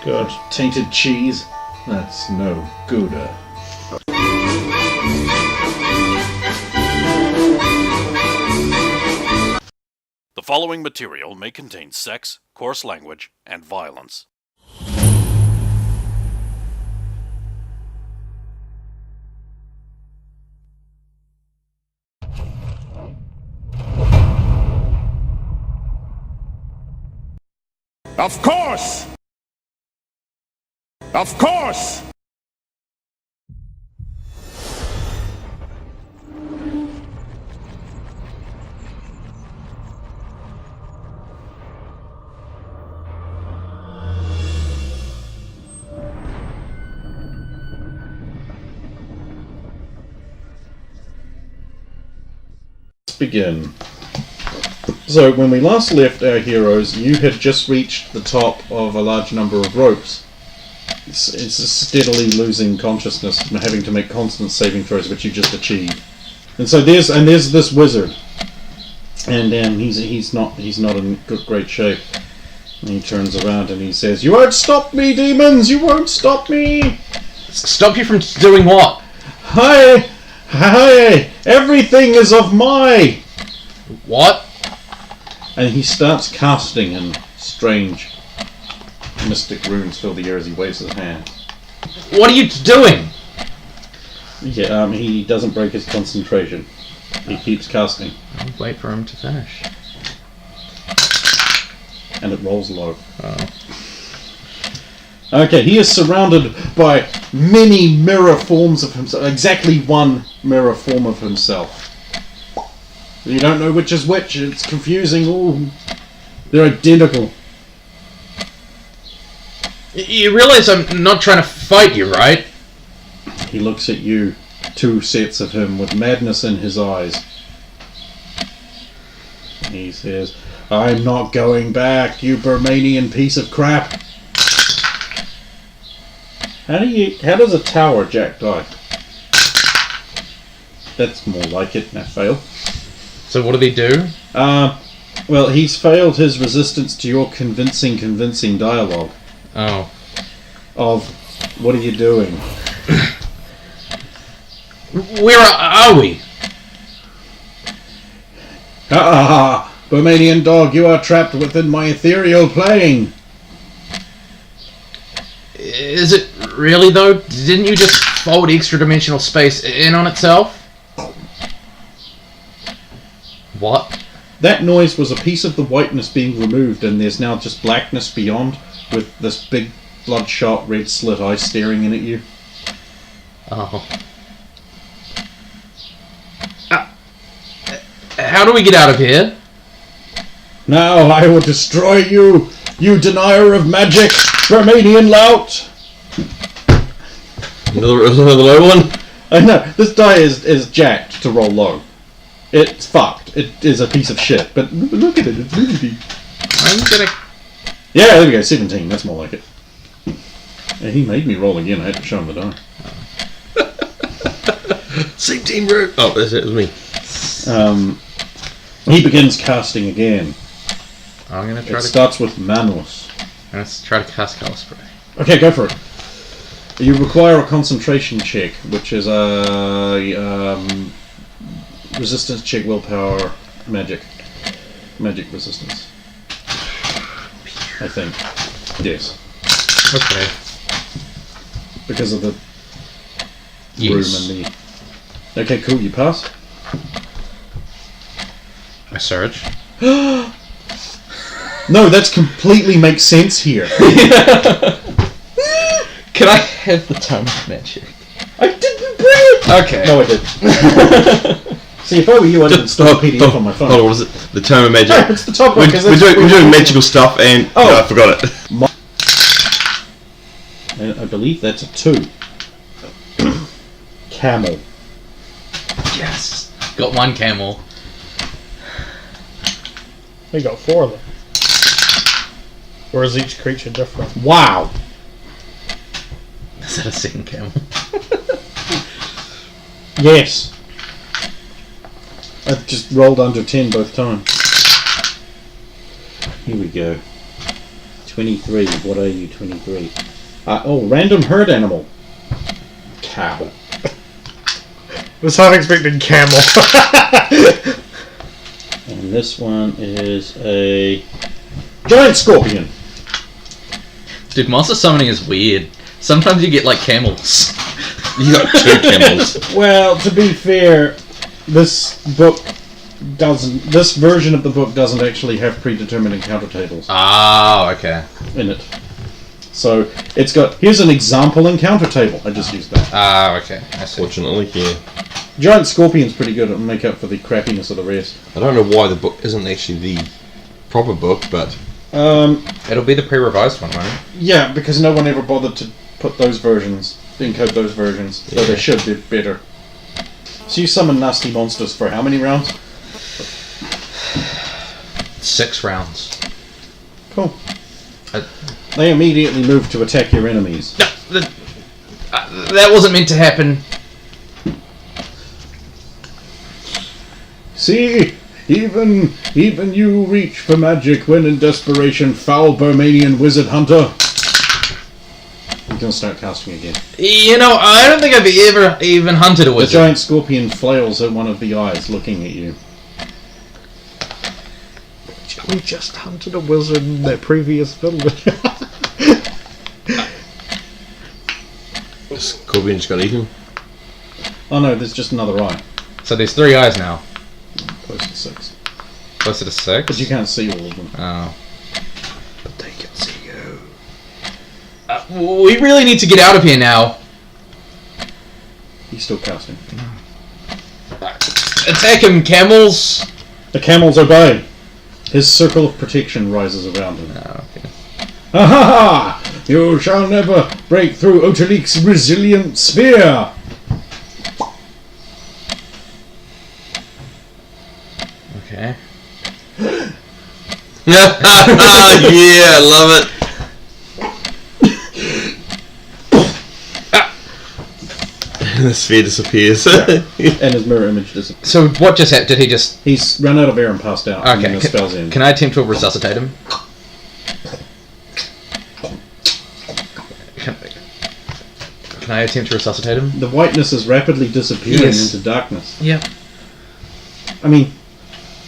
Good. Tainted cheese? That's no gooder. The following material may contain sex, coarse language, and violence. Of course! Of course! Let's begin. So, when we last left our heroes, you had just reached the top of a large number of ropes. It's steadily losing consciousness, having to make constant saving throws, which you just achieved. And so there's this wizard, and he's not in great shape. And he turns around and he says, "You won't stop me, demons! You won't stop me!" Stop you from doing what? Hi! Everything is of my... What? And he starts casting, and strange mystic runes fill the air as he waves his hand. What are you doing? Yeah, he doesn't break his concentration. He keeps casting. I'll wait for him to finish. And it rolls low. Oh. Okay, he is surrounded by many mirror forms of himself. Exactly one mirror form of himself. You don't know which is which. It's confusing. Ooh, they're identical. You realize I'm not trying to fight you, right? He looks at you, two sets of him, with madness in his eyes. He says, "I'm not going back, you Burmanian piece of crap." How does a tower jack die? That's more like it. That failed. So what did he do? Well, he's failed his resistance to your convincing dialogue. Oh. Of, what are you doing? Where are we? Ha! Burmanian dog, you are trapped within my ethereal plane. Is it really though? Didn't you just fold extra-dimensional space in on itself? What? That noise was a piece of the whiteness being removed, and there's now just blackness beyond, with this big bloodshot red slit eye staring in at you. Oh. How do we get out of here? Now I will destroy you, you denier of magic, Burmanian lout! Another low one? I know, this die is jacked to roll low. It's fucked. It is a piece of shit, but look at it, it's really deep. I'm gonna... Yeah, there we go, 17, that's more like it. And he made me roll again, I had to show him the die. 17 rope! Oh, that's it, it was me. He begins casting again. I'm gonna try It starts with Manos. Let's try to cast Color Spray. Okay, go for it. You require a concentration check, which is a resistance check, willpower, magic resistance. I think. Yes. Okay. Because of the Yes. room and the... Okay, cool, you pass. I surge. No, that's completely makes sense here. Can I have the tome of magic? I didn't bring it! Okay. No, I did. See, if I were you, I'd install a PDF on my phone. Hold on, what was it? The Tome of Magic? Yeah, it's the top one. We're 'cause that's doing where magical stuff and... Oh. No, I forgot it. I believe that's a 2. Camel. Yes. Got one camel. We got 4 of them. Or is each creature different? Wow. Is that a second camel? Yes. I just rolled under 10 both times. Here we go. 23. What are you, 23? Random herd animal. Cow. Was half expecting camel. And this one is a giant scorpion. Dude, monster summoning is weird. Sometimes you get like camels. You got 2 camels. Well, to be fair, this version of the book doesn't actually have predetermined encounter tables Oh, okay. in it. So it's got, here's an example encounter table. I just used that. Okay. I see. Fortunately, yeah. Giant scorpion's pretty good at make up for the crappiness of the rest. I don't know why the book isn't actually the proper book, but It'll be the pre-revised one, right? yeah, because no one ever bothered to put those versions, encode those versions, so they should be better. So you summon nasty monsters for how many rounds? 6 rounds. Cool. They immediately move to attack your enemies. That wasn't meant to happen. See, even you reach for magic when in desperation, foul Burmanian wizard hunter. I'm gonna start casting again. You know, I don't think I've ever even hunted a The wizard. giant scorpion flails at one of the eyes, looking at you. We just hunted a wizard in that previous village. Scorpion just got eaten. Oh no, there's just another eye. So there's 3 eyes now. Close to 6. Closer to 6? But you can't see all of them. Oh. But they can see you. We really need to get out of here now. He's still casting. Attack him, camels! The camels obey. His circle of protection rises around him. Oh, okay. Ha ha ha! You shall never break through Otelik's resilient sphere! Okay. Yeah, I love it. The sphere disappears. And his mirror image disappears. So what just happened? Did he just... He's run out of air and passed out. And Okay, then the spell's in. can I attempt to resuscitate him? Can I attempt to resuscitate him? The whiteness is rapidly disappearing Yes. into darkness. Yep. I mean,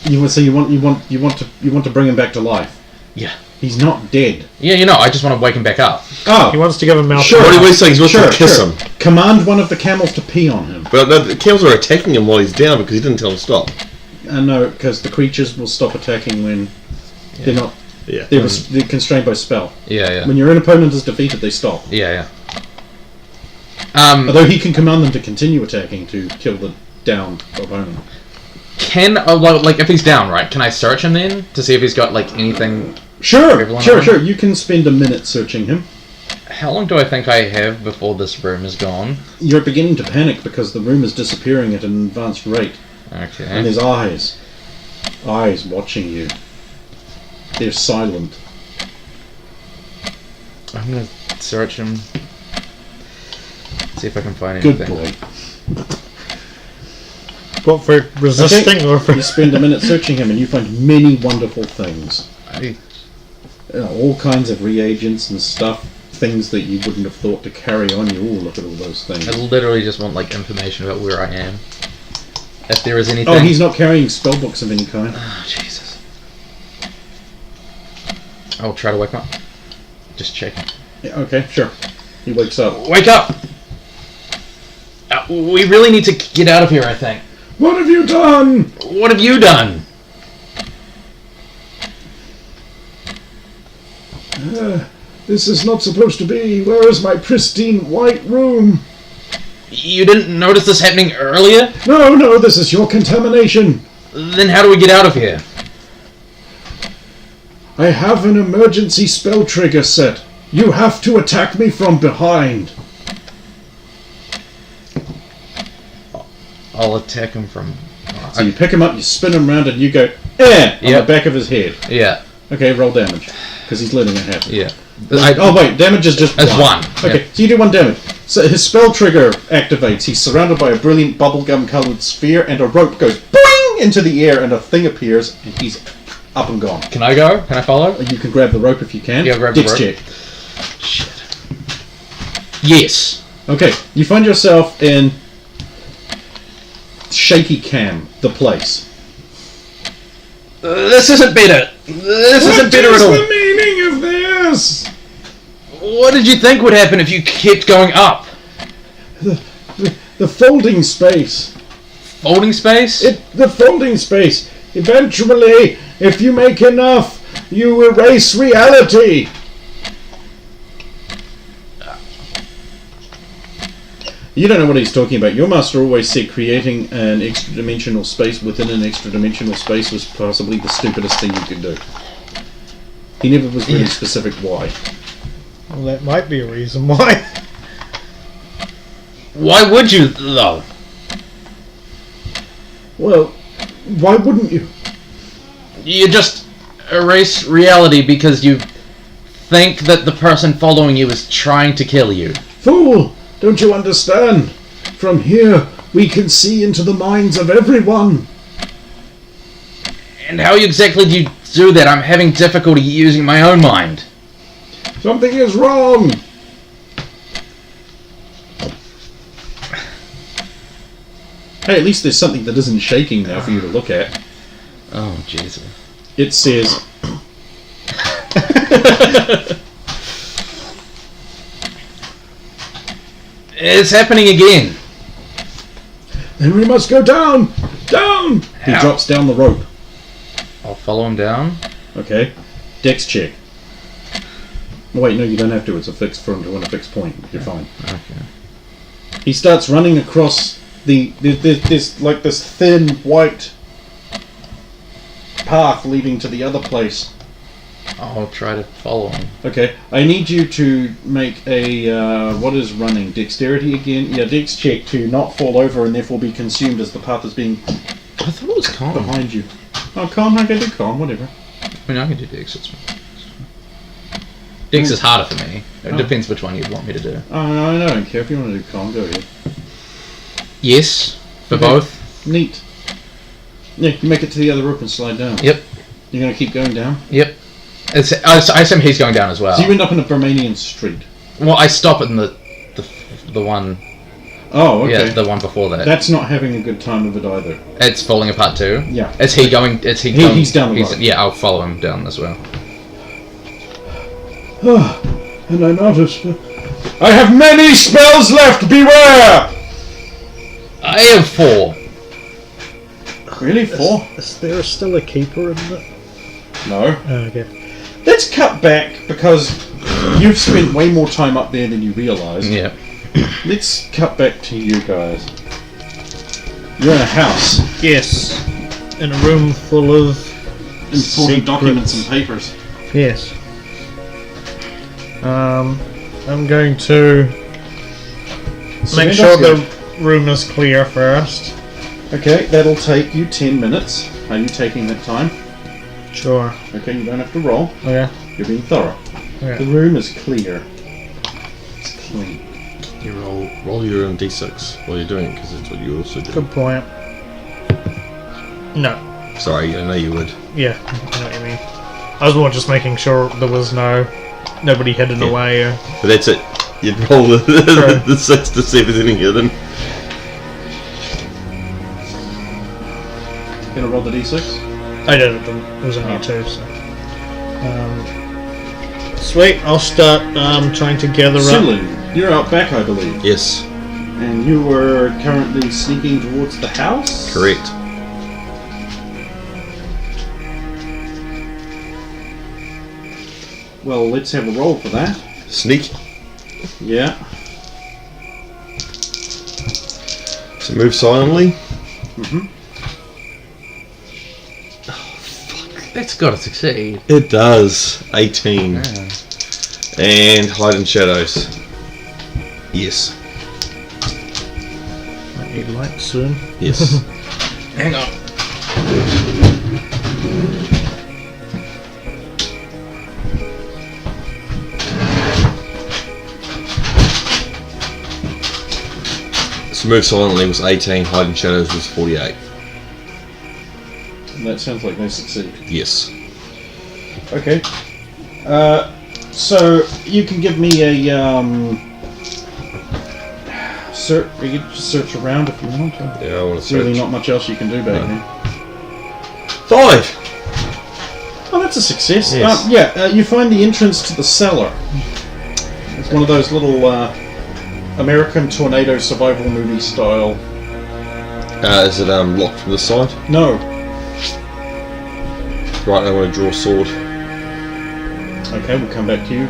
you want to bring him back to life. Yeah. He's not dead. Yeah, you know, I just want to wake him back up. Oh, He wants to give him mouth. Sure. What do you say? He's supposed to kiss him. Command one of the camels to pee on him. But no, the camels are attacking him while he's down because he didn't tell them to stop. No, because the creatures will stop attacking when they're not. Yeah. They're constrained by spell. Yeah. When your opponent is defeated, they stop. Yeah. Although he can command them to continue attacking to kill the downed opponent. Like, if he's down, right, can I search him then? To see if he's got, like, anything... Sure. Everyone around? You can spend a minute searching him. How long do I think I have before this room is gone? You're beginning to panic because the room is disappearing at an advanced rate. And Okay. there's eyes watching you. They're silent. I'm gonna search him. See if I can find Good anything. boy. What, for resisting Okay. or for... You spend a minute searching him and you find many wonderful things. All kinds of reagents and stuff. Things that you wouldn't have thought to carry on you. Look at all those things. I literally just want, like, information about where I am. If there is anything... Oh, he's not carrying spellbooks of any kind. Oh, Jesus. I'll try to wake him up. Just checking. Yeah, okay, sure. He wakes up. Wake up! We really need to get out of here, I think. What have you done? What have you done? This is not supposed to be. Where is my pristine white room? You didn't notice this happening earlier? No, this is your contamination. Then how do we get out of here? I have an emergency spell trigger set. You have to attack me from behind. I'll attack him from... So you pick him up, you spin him around, and you go, on the back of his head. Yeah. Okay, roll damage. Because he's letting it happen. Yeah. Oh wait, damage is just That's one. one. Okay, Yeah. so you do 1 damage. So his spell trigger activates. He's surrounded by a brilliant bubblegum coloured sphere, and a rope goes boing into the air, and a thing appears, and he's up and gone. Can I go? Can I follow? You can grab the rope if you can. Yeah, grab the rope. check. Shit. Yes. Okay, you find yourself in Shaky Cam, the place. This isn't better. This isn't better at all. What is the meaning of this? What did you think would happen if you kept going up? The folding space. Folding space? The folding space. Eventually, if you make enough, you erase reality. You don't know what he's talking about. Your master always said creating an extra-dimensional space within an extra-dimensional space was possibly the stupidest thing you could do. He never was really specific why. Well, that might be a reason why. Why would you, though? Well, why wouldn't you? You just erase reality because you think that the person following you is trying to kill you. Fool! Don't you understand? From here, we can see into the minds of everyone. And how exactly do you do that? I'm having difficulty using my own mind. Something is wrong. Hey, at least there's something that isn't shaking now for you to look at. Oh, Jesus. It says... It's happening again. Then we must go down! Down! He How? drops down the rope. I'll follow him down. Okay. Dex check. Wait, no, you don't have to. It's a fixed front to a fixed point. You're fine. Okay. He starts running across there's like this thin white path leading to the other place. I'll try to follow him. Okay, I need you to make a what is running? Dexterity again? Yeah, dex check to not fall over and therefore be consumed as the path is being I thought it was calm. behind you. Oh, calm, I can do calm, whatever. I mean, I can do Dex. Dex is harder for me. It depends which one you'd want me to do. Oh, no, I don't care. If you want to do calm, go ahead. Yes, for Okay. both. Neat. Yeah, you make it to the other rope and slide down. Yep. You're going to keep going down? Yep. I assume he's going down as well. So you end up in a Romanian street. Well, I stop in the one. Oh, okay. Yeah, the one before that. That's not having a good time of it either. It's falling apart too. Yeah. Is he going? Is he? He's down the road. Yeah, I'll follow him down as well. And I noticed... I have many spells left! Beware! I have 4. Really? 4? Is there still a keeper in it? No. Oh, okay. Let's cut back because you've spent way more time up there than you realise. Yeah. Let's cut back to you guys. You're in a house. Yes. In a room full of Important secrets. documents and papers. Yes. I'm going to make sure the room is clear first. Okay, that'll take you 10 minutes. Are you taking that time? Sure. Okay, you don't have to roll. Okay. You're being thorough. The Okay. room is clear. It's clean. You roll your own d6 while you're doing it, because that's what you also do. Good point. No. Sorry, I know you would. Yeah, I know what you mean. I was more just making sure there was nobody hidden Yeah. away. But that's it. You'd roll the, True. the 6 to see if there's any hidden. Gonna roll the d6? I did it. It was only 2, so. Sweet. I'll start trying to gather up. Sulin, you're out back, I believe. Yes, And you were currently sneaking towards the house? correct. Well, let's have a roll for that. Sneak. Yeah. So move silently. That's got to succeed. It does. 18. Yeah. And hide in shadows. Yes. Might need light soon. Yes. Hang on. So move silently was 18. Hide in shadows was 48. That sounds like they succeed. Yes. Okay. So you can give me a search. You can just search around if you want to. Yeah, I want to search. Really, not much else you can do back there. 5! Oh, that's a success. Yes. You find the entrance to the cellar. It's one of those little American tornado survival movie style. Is it locked from the side? No. Right, I want to draw a sword. Okay, we'll come back to you.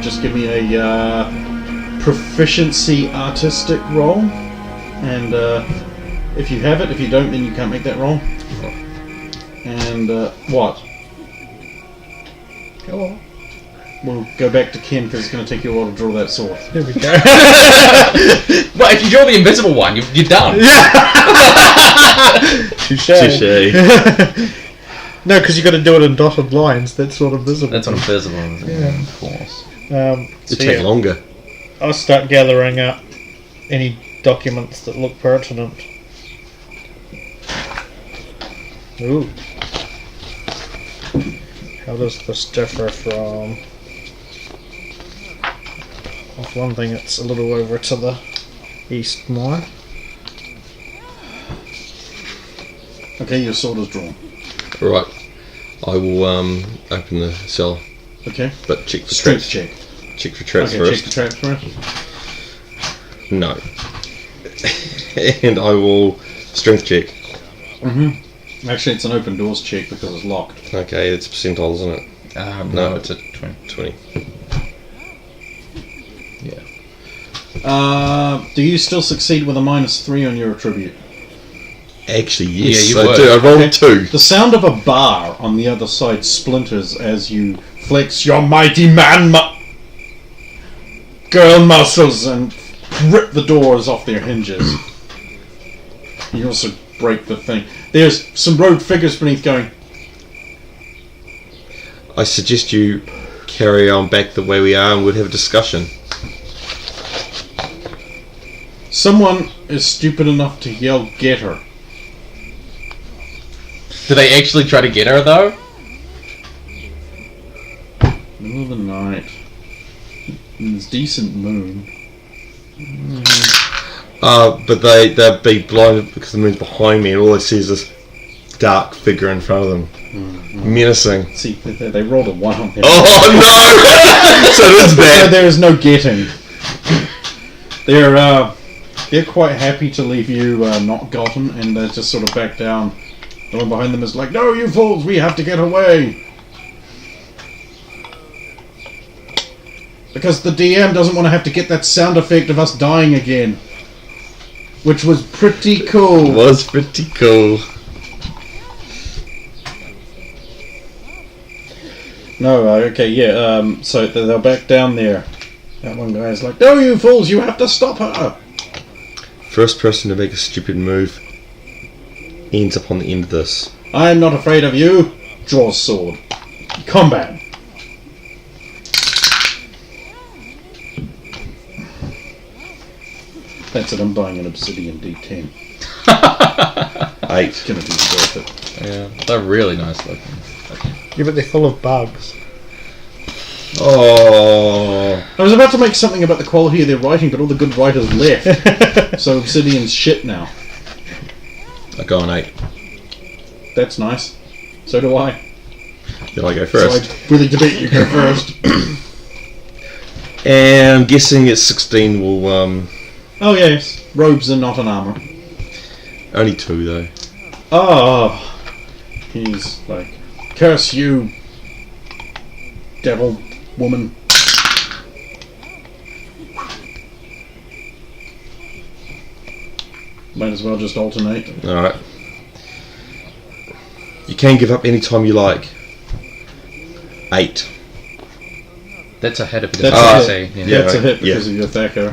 Just give me a proficiency artistic roll. And if you have it, if you don't, then you can't make that roll. And what? Go on. We'll go back to Ken because it's going to take you a while to draw that sword. There we go. Well, if you draw the invisible one, you're done. Touche. No, because you got to do it in dotted lines. That's not invisible. That's not invisible, is it? Yeah. Of course. It'd take longer. I'll start gathering up any documents that look pertinent. Ooh. How does this differ from... Well, for one thing, it's a little over to the east more. Okay, your sword is drawn. Right. I will open the cell, Okay. but check for Strength traps. check. Check for traps Okay, first. check the traps first. No. And I will strength check. Actually, it's an open doors check because it's locked. Okay, it's percentile, isn't it? No, it's a 20. 20. Yeah. Do you still succeed with a -3 on your attribute? Actually, yes, Yeah, you I would. do. I rolled Okay. 2. The sound of a bar on the other side splinters as you flex your mighty man girl muscles and rip the doors off their hinges. You also break the thing. There's some rogue figures beneath going, I suggest you carry on back the way we are and we'll have a discussion. someone is stupid enough to yell, "Get her." Do they actually try to get her, though? Middle of the night. And there's decent moon. But they'd be blinded because the moon's behind me and all I see is this dark figure in front of them. Menacing. See, they rolled a 1 on there. Oh no! So that's So bad. there is no getting. They're quite happy to leave you not gotten, and they just sort of back down. The one behind them is like, "No, you fools! We have to get away." Because the DM doesn't want to have to get that sound effect of us dying again. Which was pretty cool. Was pretty cool. No, okay, yeah, so they'll back down there. That one guy's like, "No, you fools! You have to stop her!" First person to make a stupid move ends up on the end of this. "I am not afraid of you." Draws sword. Combat. That's it, I'm buying an obsidian D10. 8. It's gonna be worth it. Yeah. They're really nice looking. Yeah, but they're full of bugs. Oh. I was about to make something about the quality of their writing, but all the good writers left. So obsidian's shit now. I go on 8. That's nice. So do I. Did I go So first? I really debate you go first. And I'm guessing it's 16 will, Oh yes, robes are not an armor. only 2 though. Oh, he's like, "Curse you, devil woman." Might as well just alternate. Alright. You can give up any time you like. 8. That's a hit if you That's don't a say. hit. Yeah. Yeah, it's a hit Yeah. because of your Thacker.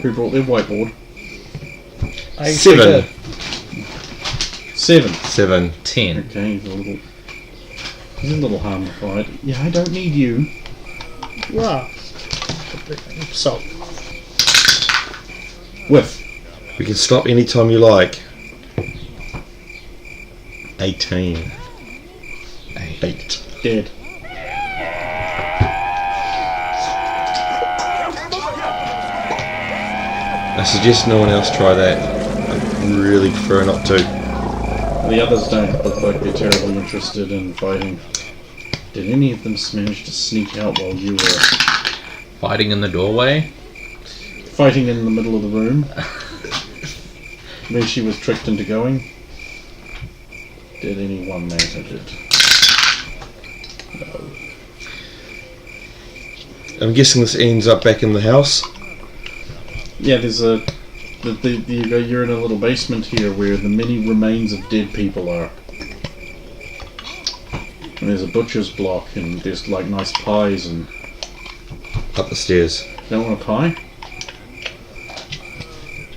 Who brought their whiteboard? 7. 7. 7. 10. Okay, he's a little harmified. Yeah, I don't need you. Wow. So, Whiff. We can stop any time you like. 18. 8. Dead. I suggest no one else try that. I really prefer not to. The others don't look like they're terribly interested in fighting. Did any of them manage to sneak out while you were Fighting in the doorway? fighting in the middle of the room? Where she was tricked into going? Did anyone manage it? No. I'm guessing this ends up back in the house. Yeah, there's you're in a little basement here where the many remains of dead people are. And there's a butcher's block and there's like nice pies and... Up the stairs. Don't want a pie?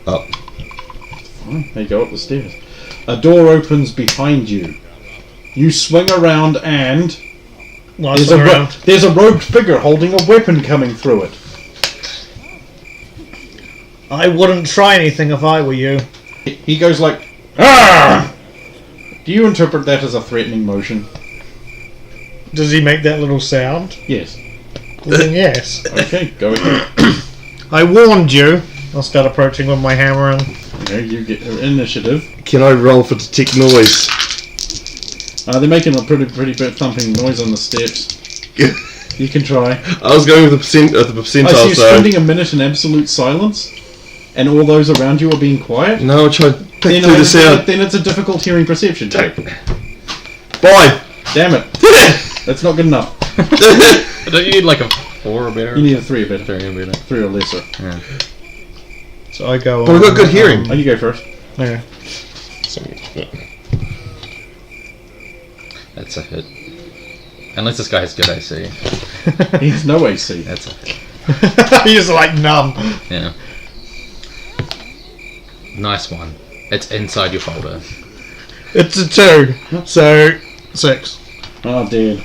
Up. Fine, they go up the stairs. A door opens behind you. You swing around and... there's a robed figure holding a weapon coming through it. I wouldn't try anything if I were you. He goes like, "Ah!" Do you interpret that as a threatening motion? Does he make that little sound? Yes. Then yes. Okay, go ahead. I warned you. I'll start approaching with my hammer and... Okay, you get initiative. Can I roll for detect noise? They're making a pretty bit thumping noise on the steps. You can try. I was going with the percentile. I see you spending a minute in absolute silence, and all those around you are being quiet. No, I tried to pick Then, through the sound. then it's a difficult hearing perception check. 5! Damn it. That's not good enough. Don't you need like a 4 or better? You need a 3 or better. 3 or better. 3 or lesser. Yeah. So I go But we've on. got good hearing. Oh, you go first. Yeah. That's a hit. Unless this guy has good AC. He's no AC. That's a hit. He's like numb. Yeah. Nice one. It's inside your folder. It's a 2. So 6. Oh, dear.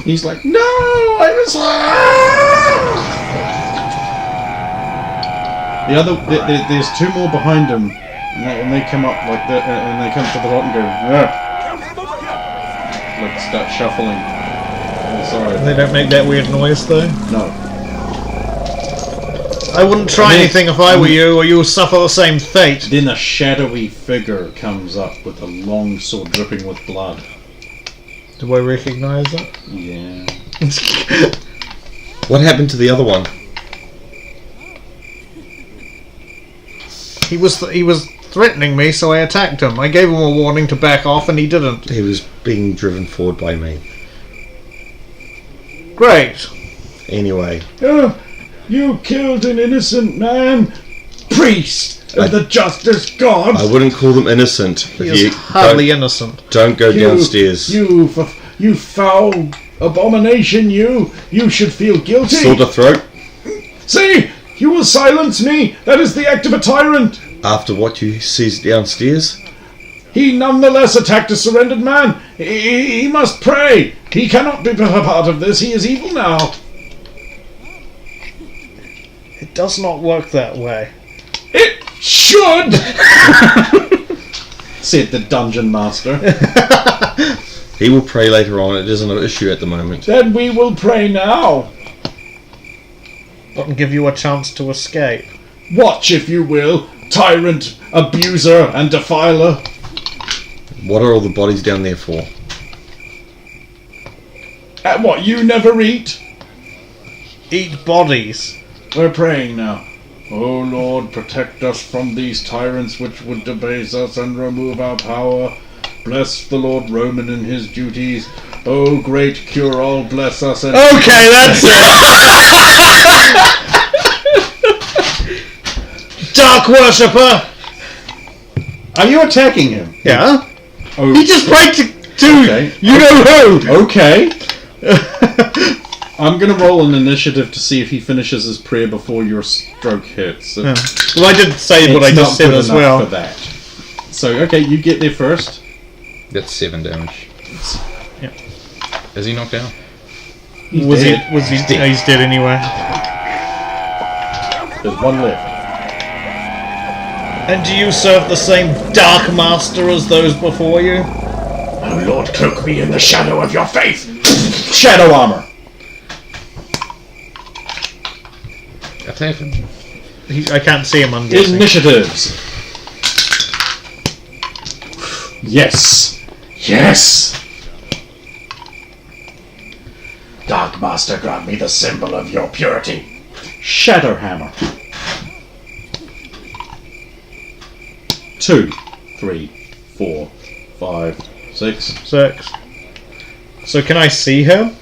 He's like, no, I was... The other, there's 2 more behind him, and they come up like that, and they come to the lot and go, like start shuffling. Oh, sorry. They don't make that weird noise though. No. I wouldn't try anything if I were you, or you'll suffer the same fate. Then a shadowy figure comes up with a long sword dripping with blood. Do I recognise it? Yeah. What happened to the other one? He was threatening me, so I attacked him. I gave him a warning to back off, and he didn't. He was being driven forward by me. Great. Anyway. Oh, you killed an innocent man, priest of the justice god. I wouldn't call them innocent. He is hardly innocent. Don't go downstairs. You foul abomination! You should feel guilty. Sword to throat. See, you will silence me. That is the act of a tyrant. After what you sees downstairs? He nonetheless attacked a surrendered man. He must pray. He cannot be a part of this. He is evil now. It does not work that way. It should, said the dungeon master. He will pray later on. It isn't an issue at the moment. Then we will pray now. Wouldn't give you a chance to escape. Watch, if you will, tyrant, abuser, and defiler. What are all the bodies down there for? And what, you never eat? Eat bodies. We're praying now. O Lord, protect us from these tyrants which would debase us and remove our power. Bless the Lord Roman in his duties. O great cure-all, bless us and... Okay, that's it. Dark worshipper. Are you attacking him? Yeah. Oh, He just prayed to Okay. you know who. Okay. I'm going to roll an initiative to see if he finishes his prayer before your stroke hits. Yeah. Well, I did say what I It's just not said good as enough well. for that. So, okay, you get there first. That's 7 damage. Yeah. Is he knocked out? He's Was dead. he? He's dead anyway. There's one left. And do you serve the same Dark Master as those before you? Now, Lord, cloak me in the shadow of your faith. Shadow armor. Attack him. I can't see him, I'm guessing. Initiatives. Yes. Yes. Dark Master, grant me the symbol of your purity. Shadow hammer. 2, 3, 4, 5, 6. 6. So can I see him?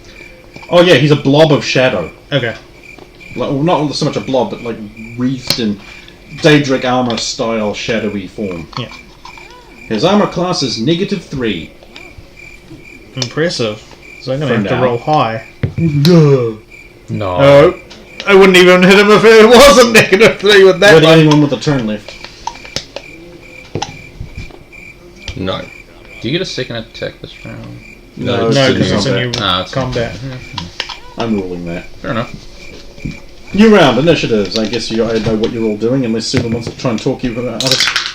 Oh yeah, he's a blob of shadow. Okay. Like, well, not so much a blob, but like wreathed in Daedric armor style shadowy form. Yeah. His armor class is -3. Impressive. So I'm going to For have to now. roll high. No. Oh. I wouldn't even hit him if it wasn't -3 with that You're the one. only one with a turn left. No. Do you get a second attack this round? No, No, it's because it's a combat. new Ah, it's combat. I'm ruling that. Fair enough. New round, initiatives. I guess I know what you're all doing, unless Susan wants to try and talk you about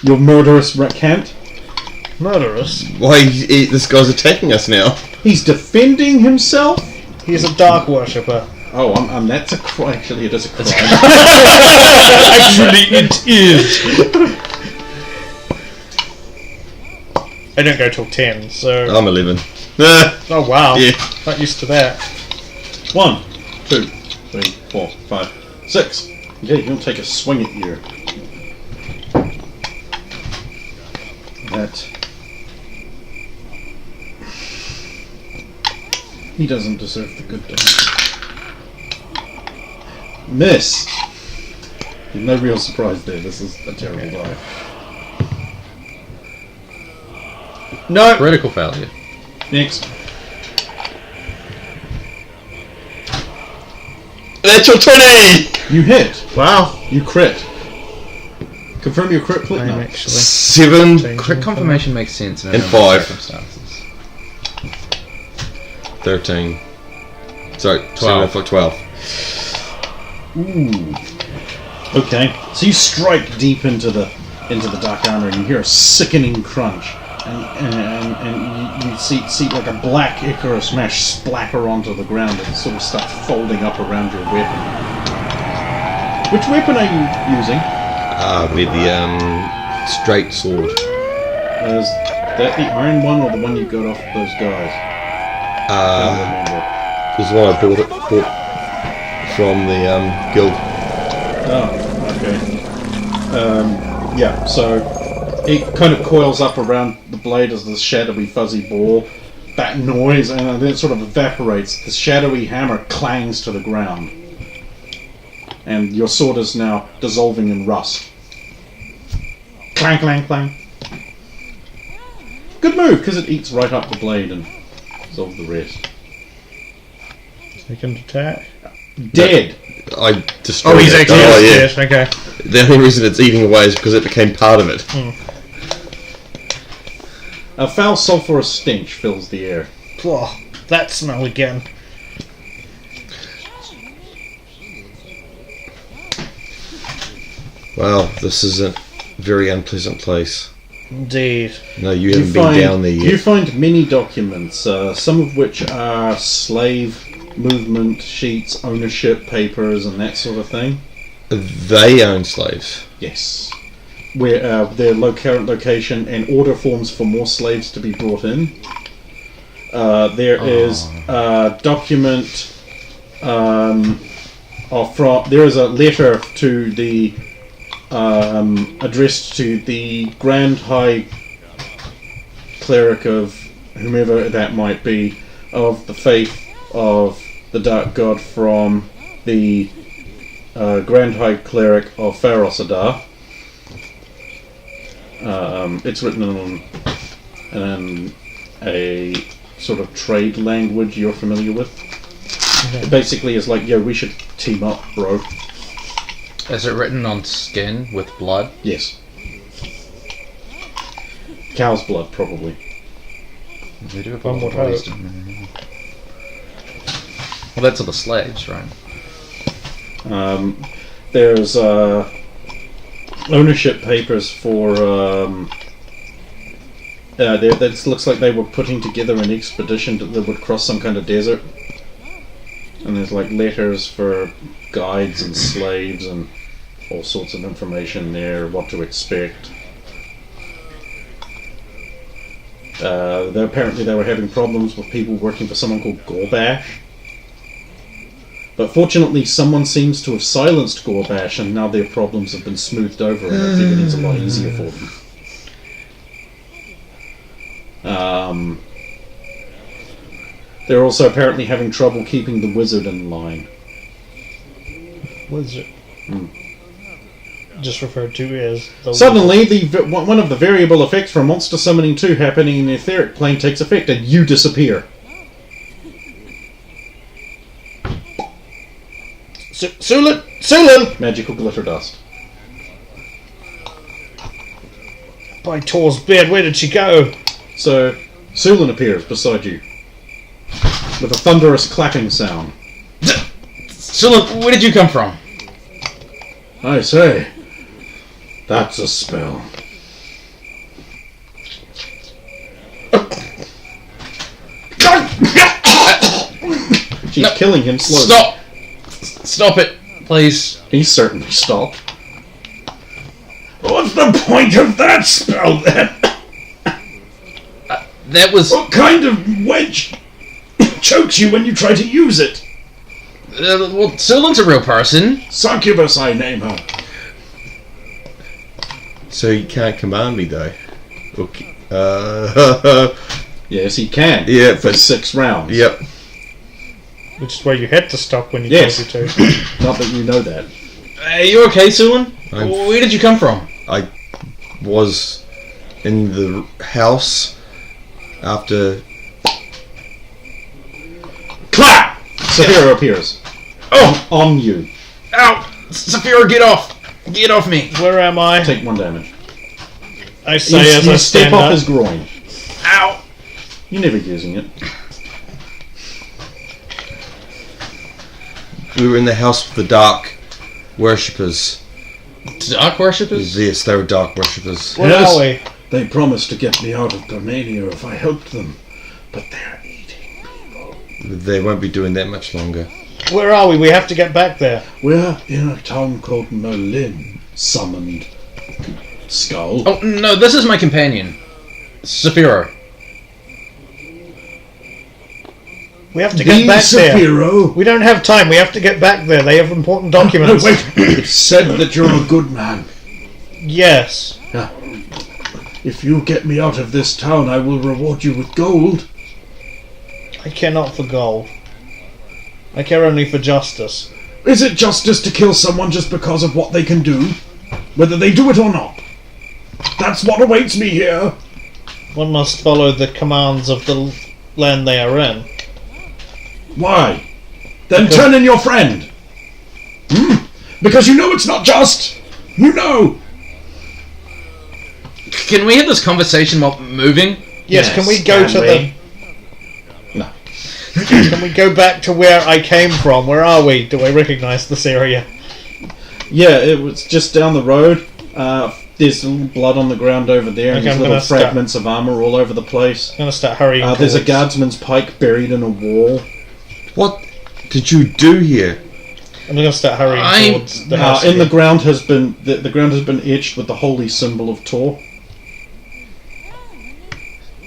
your murderous recant. Murderous. Why this guy's attacking us now? He's defending himself? He's a dark worshipper. Oh, that's a crime. Actually, it is a crime. Actually, it is. I don't go till 10, so... I'm 11. Oh, wow. Yeah. Not used to that. 1, 2, 3, 4, 5, 6. Yeah, you don't take a swing at you. That. He doesn't deserve the good die. Miss! No real surprise there, this is a terrible die. No! Critical failure. Next. That's your 20! You hit. Wow. You crit. Confirm your crit, please. I'm No. actually... 7 Crit confirmation makes sense in a And number of 5. circumstances. 13. Sorry, 12. 7 for 12. Ooh. Okay. So you strike deep into the dark armor, and you hear a sickening crunch, and you see like a black Icarus mesh splatter onto the ground and sort of start folding up around your weapon. Which weapon are you using? With the straight sword. Is that the iron one or the one you got off those guys? I don't remember. This is one I bought from the guild. Oh, okay. Yeah, so it kind of coils up around the blade as this shadowy fuzzy ball. That noise, and then it sort of evaporates. The shadowy hammer clangs to the ground. And your sword is now dissolving in rust. Clang, clang, clang. Good move, because it eats right up the blade and dissolves the rest. Second attack. Dead! I destroyed Oh, he's it. actually Oh, yeah. dead. Okay. The only reason it's eating away is because it became part of it. A foul sulphurous stench fills the air. Oh, that smell again. Wow, this is a very unpleasant place. Indeed. No, you haven't been down there You yet. find many documents, some of which are slave movement sheets, ownership papers, and that sort of thing. They own slaves. Yes. Where their current location and order forms for more slaves to be brought in. There is a document. There is a letter to the addressed to the Grand High Cleric of whomever that might be of the faith of the Dark God from the Grand High Cleric of Pharos Adar. It's written in a sort of trade language you're familiar with. Okay. It basically is like, yo, we should team up, bro. Is it written on skin with blood? Yes. Cow's blood, probably. We do have One a lot of would bodies, hope. don't we? Well, that's all the slaves, right? There's ownership papers for That looks like they were putting together an expedition that would cross some kind of desert. And there's like letters for guides and slaves and all sorts of information there, what to expect. Apparently they were having problems with people working for someone called Gorbash. But fortunately someone seems to have silenced Gorbash and now their problems have been smoothed over and everything's a lot easier for them. They're also apparently having trouble keeping the wizard in line. Wizard. Just referred to as the Suddenly, one of the variable effects from Monster Summoning 2 happening in the etheric plane takes effect and you disappear. Sulan! Magical glitter dust. By Tor's beard, where did she go? So, Sulan appears beside you. With a thunderous clapping sound. Sulan, where did you come from? I say, that's a spell. She's killing him slowly. Stop it, please. He certainly stopped. What's the point of that spell then? That was... What kind of wedge chokes you when you try to use it? well, Sulan's a real person. Succubus, I name her. So you can't command me though. Okay. Yes, he can. Yeah, For but 6 rounds. yep. Which is where you had to stop when you Yes. told you to. Not that you know that. Are you okay, Sulan? I'm- Where did you come from? I was in the house after. Clap! Saphira appears. Oh! On you. Ow! Saphira, get off! Get off me! Where am I? Take 1 damage. I say as You I step stand off up. his groin. Ow! You're never using it. We were in the house with the dark worshippers. Dark worshippers? Yes, they were dark worshippers. Where Yes. are we? They promised to get me out of Darmania if I helped them. But they're eating people. They won't be doing that much longer. Where are we? We have to get back there. We're in a town called Merlin. Summoned. Skull. Oh, no, this is my companion. Saphira. We have to get back there. Saphiro. We don't have time. We have to get back there. They have important No, documents. wait. It said that you're a good man. Yes. Yeah. If you get me out of this town, I will reward you with gold. I care not for gold. I care only for justice. Is it justice to kill someone just because of what they can do? Whether they do it or not? That's what awaits me here. One must follow the commands of the land they are in. Why? Then Because- turn in your friend. Because you know it's not just. You know. Can we have this conversation while moving? Yes, can we go to the... No. Can we go back to where I came from? Where are we? Do I recognise this area? Yeah, it was just down the road. There's a little blood on the ground over there, and Okay, there's I'm little gonna start- fragments of armour all over the place. I'm going to start hurrying There's a towards- guardsman's pike buried in a wall. What did you do here? I'm going to start hurrying I'm- towards the house. In the again. ground has been the ground has been etched with the holy symbol of Tor.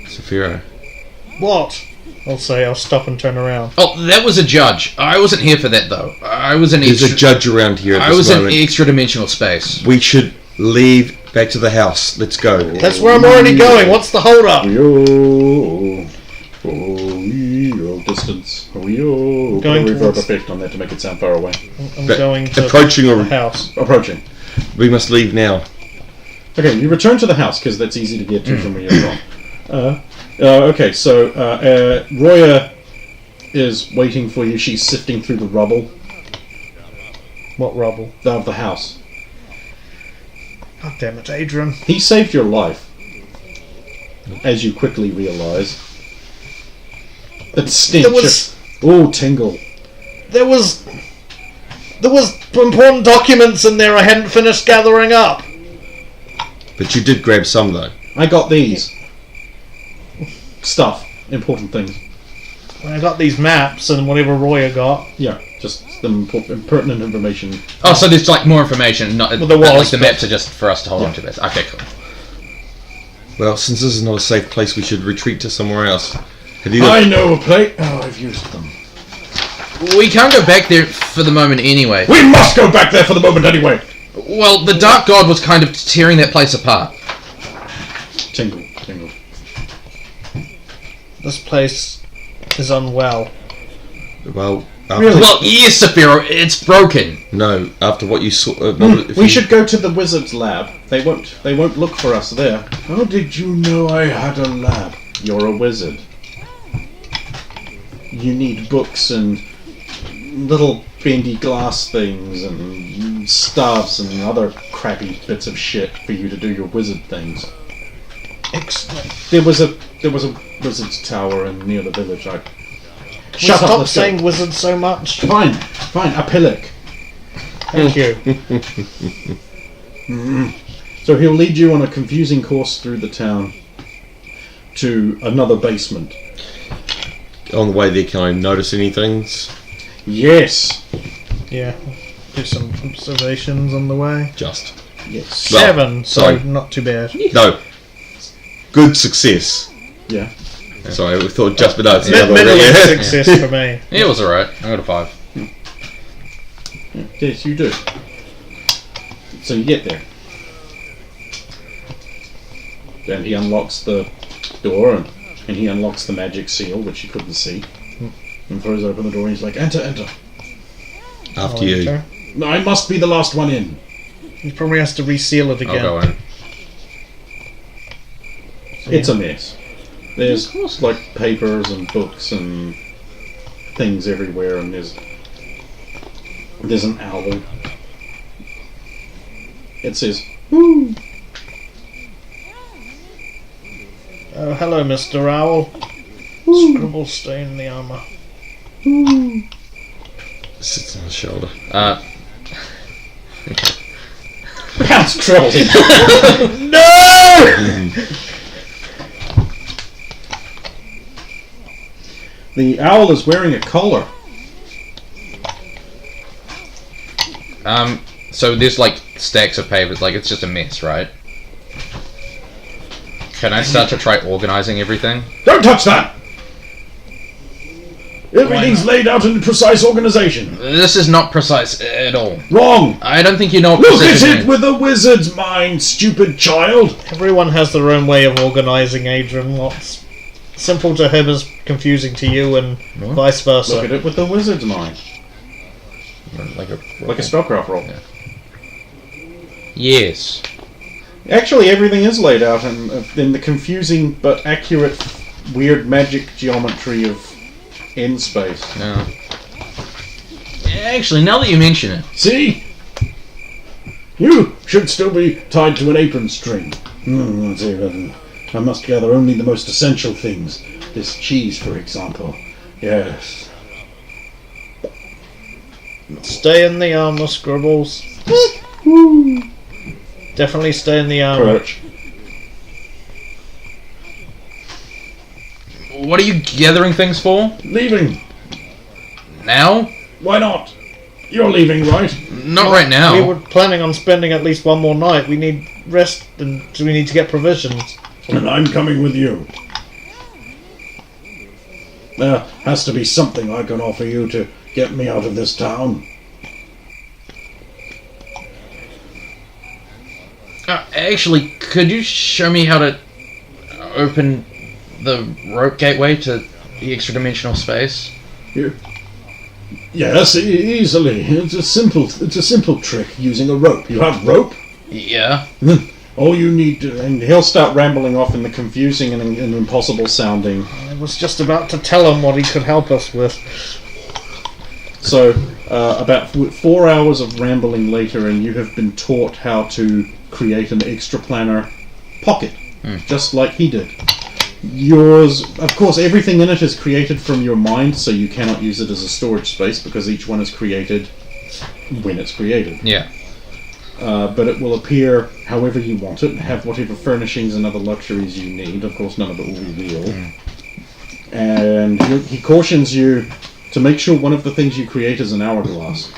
Saphira. What? I'll say I'll stop and turn around. Oh, that was a judge. I wasn't here for that, though. I was in There's extra... a judge around here at I this was moment. in extra-dimensional space. We should leave back to the house. Let's go. That's where I'm already going. What's the hold up? Distance. Going Going reverb towards- effect on that to make it sound far away. I'm But going to approaching the or house. Approaching. we must leave now. Okay, you return to the house because that's easy to get to from where you're from. Okay, so Roya is waiting for you. She's sifting through the rubble What rubble? of the house. God damn it, Adrian. He saved your life, as you quickly realise. That stench. There was- Oh, tingle. There was important documents in there I hadn't finished gathering up. But you did grab some though. I got these. stuff, important things. I got these maps and whatever Roya got. Yeah, just some pertinent information. Oh, so there's like more information. Not Well, there was, like the but- maps are just for us to hold on to. This. Okay, cool. Well, since this is not a safe place, we should retreat to somewhere else. Have you I know a place. Oh, I've used them. We can't go back there for the moment anyway. We must go back there for the moment anyway. Well, the Dark God was kind of tearing that place apart. Tingle, tingle. This place is unwell. Well, after, Really? Well, yes, Saphira, it's broken. no. After what you saw, We should go to the wizard's lab. They won't look for us there. How did you know I had a lab? You're a wizard. You need books and little bendy glass things and staves and other crappy bits of shit for you to do your wizard things. Excellent. There was a wizard's tower near the village. Shut up! Stop let's go. saying wizard so much. Fine, a pillock. Thank you. So he'll lead you on a confusing course through the town to another basement. on the way there, can I notice anything? Yes. Yeah. Do some observations on the way. Just. Yes. Well, 7, so sorry. not too bad. No. Good success. Yeah. Sorry, we thought just, but no, it's the other Middling way. success for me. Yeah, it was alright. I got a 5. Yes, you do. So you get there. Then he unlocks the door and he unlocks the magic seal, which you couldn't see. And throws open the door and he's like, enter, enter. After you. Enter. No, I must be the last one in. He probably has to reseal it I'll again. go in. It's a mess. There's like papers and books and things everywhere, and there's an owl. It says, "Woo." Oh, hello, Mr. Owl. Scribble stain in the armour. Sits on the shoulder. Pounce treble. The owl is wearing a collar. So there's like stacks of papers, like it's just a mess, right? Can I start to try organizing everything? Don't touch that! Everything's laid out in precise organization. This is not precise at all. Wrong! I don't think you know what Look at precision it means. with a wizard's mind, stupid child! Everyone has their own way of organising, Adrian. What's simple to him is confusing to you, and vice versa. Look at it with the wizard's mind. Like a spellcraft roll. Yeah. Yes. Actually, everything is laid out in the confusing but accurate, weird magic geometry of end space. No. Actually, now that you mention it, See? You should still be tied to an apron string. Let's see, I must gather only the most essential things. This cheese, for example. Yes. Stay in the armour, Scribbles. Definitely stay in the armour. Perch. what are you gathering things for? Leaving. Now? Why not? You're leaving, right? Not right now. We were planning on spending at least one more night. We need rest, and so we need to get provisions. And I'm coming with you. There has to be something I can offer you to get me out of this town. Actually, could you show me how to open the rope gateway to the extra dimensional space? You? Yes, easily. It's a simple trick using a rope. You have rope? Yeah. All you need to... And he'll start rambling off in the confusing and impossible sounding. I was just about to tell him what he could help us with. So, about 4 hours of rambling later, and you have been taught how to create an extraplanar pocket, just like he did. Yours, of course, everything in it is created from your mind, so you cannot use it as a storage space because each one is created when it's created. Yeah. But it will appear however you want it, and have whatever furnishings and other luxuries you need. Of course, none of it will be real. And he cautions you to make sure one of the things you create is an hourglass.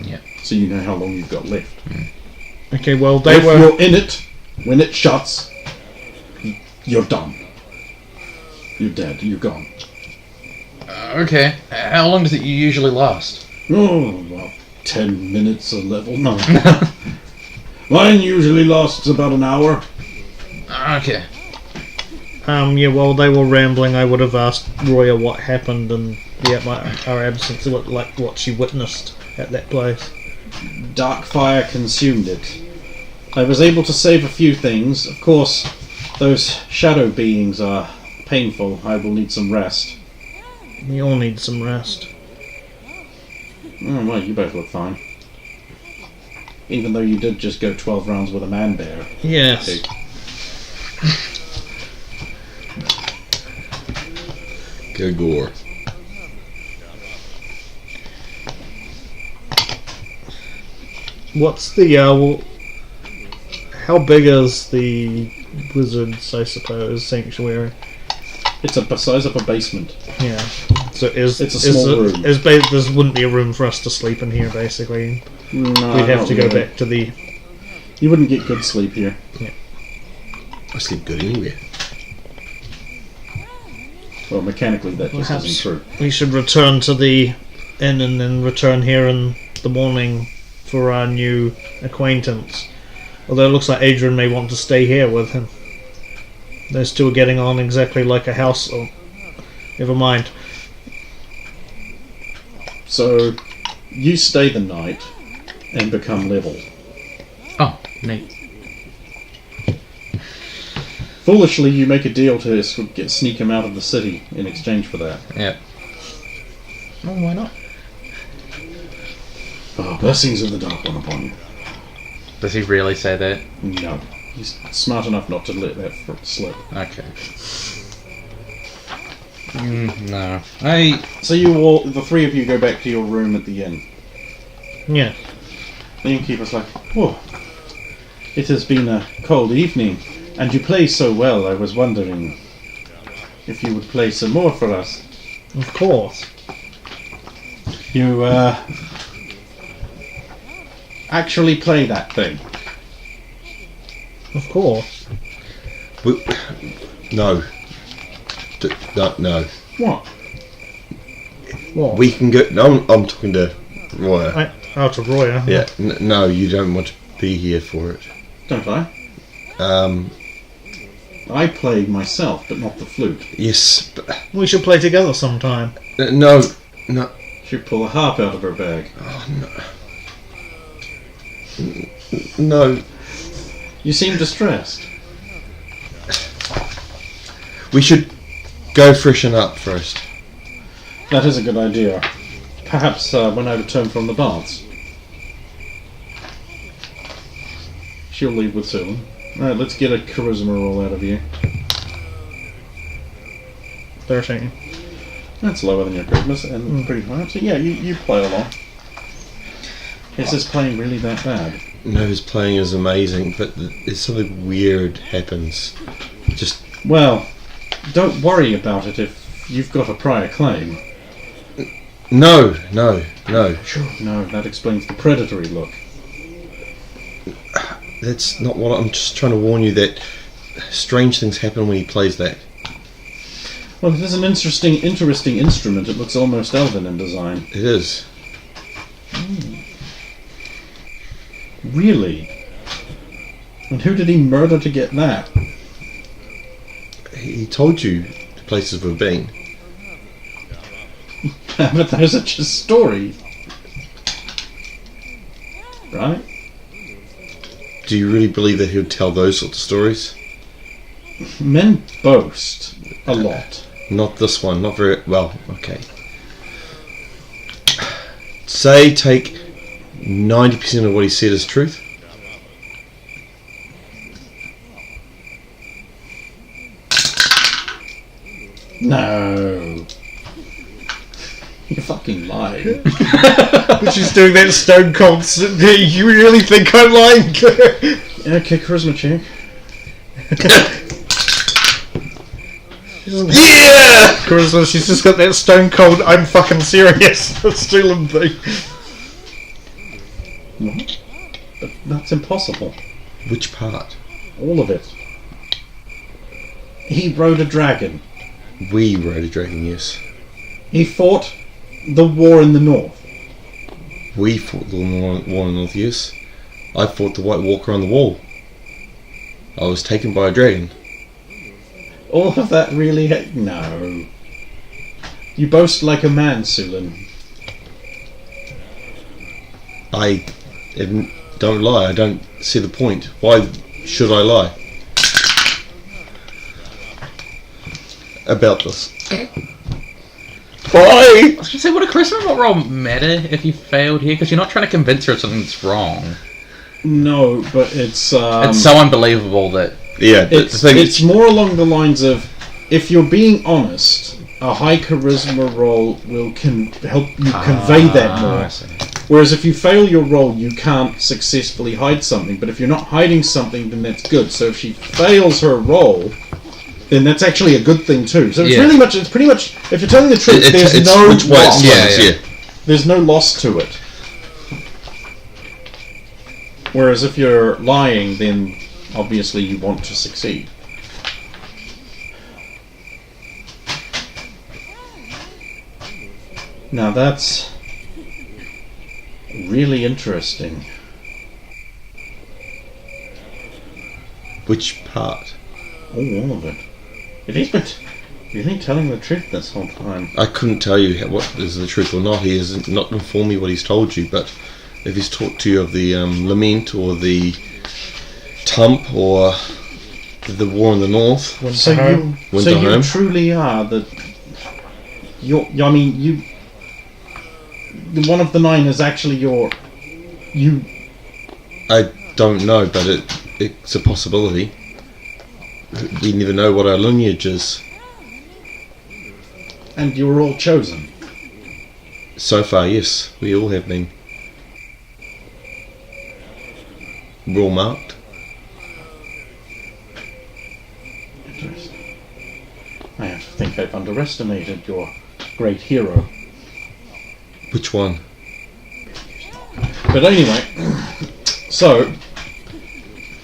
Yeah. So you know how long you've got left. Okay, well, If you're in it, when it shuts, you're done. You're dead. You're gone. Okay. How long does it usually last? Oh, about 10 minutes a level. No. Mine usually lasts about an hour. Okay. Yeah, while they were rambling, I would have asked Roya what happened in our absence, what she witnessed at that place. Dark fire consumed it. I was able to save a few things. Of course, those shadow beings are painful. I will need some rest. We all need some rest. Oh, well, you both look fine. Even though you did just go 12 rounds with a man bear. Yes. Okay. Good gore. What's the how big is the wizard's, I suppose, sanctuary? It's the size of a basement. Yeah. So it's a small room. There wouldn't be a room for us to sleep in here, basically. No, We'd have not to go really. back to the. You wouldn't get good sleep here. I sleep good anywhere. Well, mechanically that just Perhaps isn't true. we should return to the inn and then return here in the morning for our new acquaintance. Although it looks like Adrian may want to stay here with him. Those two are getting on exactly like a house. Oh, never mind. So, you stay the night and become level. Oh, neat. Foolishly, you make a deal to sneak him out of the city in exchange for that. Yeah. Well, why not? Oh, blessings of the Dark One upon you. Does he really say that? No. He's smart enough not to let that slip. Okay. No. So the three of you go back to your room at the inn. Yeah. The innkeeper's like, "Oh, it has been a cold evening, and you play so well, I was wondering if you would play some more for us." Of course. You, actually play that thing. Of course. No. No. What? What? We can go. No, I'm talking to Roya. Out of Roya. Yeah. No, you don't want to be here for it. Don't I? I play myself, but not the flute. Yes, but We should play together sometime. no. She'd pull a harp out of her bag. No. You seem distressed. We should go freshen up first. That is a good idea. Perhaps when I return from the baths. She'll leave with Sulan. Alright, let's get a charisma roll out of you. 13. That's lower than your charisma and pretty high. So yeah, you play along. Is this playing really that bad? No, his playing is amazing, but there's something weird happens. Just Well, don't worry about it if you've got a prior claim. no. Sure. No, that explains the predatory look. That's not what I'm just trying to warn you that strange things happen when he plays that. Well, it is an interesting instrument. It looks almost elven in design. It is. Really? And who did he murder to get that? He told you the places we've been. But those are just stories. Right? Do you really believe that he'll tell those sorts of stories? Men boast a lot. Not this one. Not very well. Okay. Say take 90% of what he said is truth. No. You're fucking lying. She's doing that stone constantly. You really think I'm lying? Okay, charisma check. Yeah! Charisma, she's just got that stone cold, I'm fucking serious stealing thing. What? But that's impossible. Which part? All of it. He rode a dragon. We rode a dragon, yes. He fought the war in the north. We fought the war in the north, yes. I fought the White Walker on the wall. I was taken by a dragon. All of that really... No. You boast like a man, Sulin. I don't lie. I don't see the point. Why should I lie about this? Why? I was gonna say, would a charisma roll matter if you failed here? Because you're not trying to convince her of something that's wrong. No, but it's... It's so unbelievable that... Yeah, the thing it's more along the lines of, if you're being honest, a high charisma roll will help you convey that more. I see. Whereas if you fail your roll, you can't successfully hide something. But if you're not hiding something, then that's good. So if she fails her roll, then that's actually a good thing too. So it's pretty much, if you're telling the truth, there's no which way loss. it swings, There's no loss to it. Whereas if you're lying, then obviously you want to succeed. Now that's really interesting. Which part? Oh, all of it. It has been really telling the truth this whole time. I couldn't tell you what is the truth or not. He has not informed me what he's told you, but if he's talked to you of the lament or the tump or the war in the north, So you truly are the. I mean, you. One of the 9 is actually you. I don't know, but it's a possibility. We never know what our lineage is. And you were all chosen. So far, yes, we all have been. We're all marked. Interesting. I think I've underestimated your great hero. Which one? But anyway, so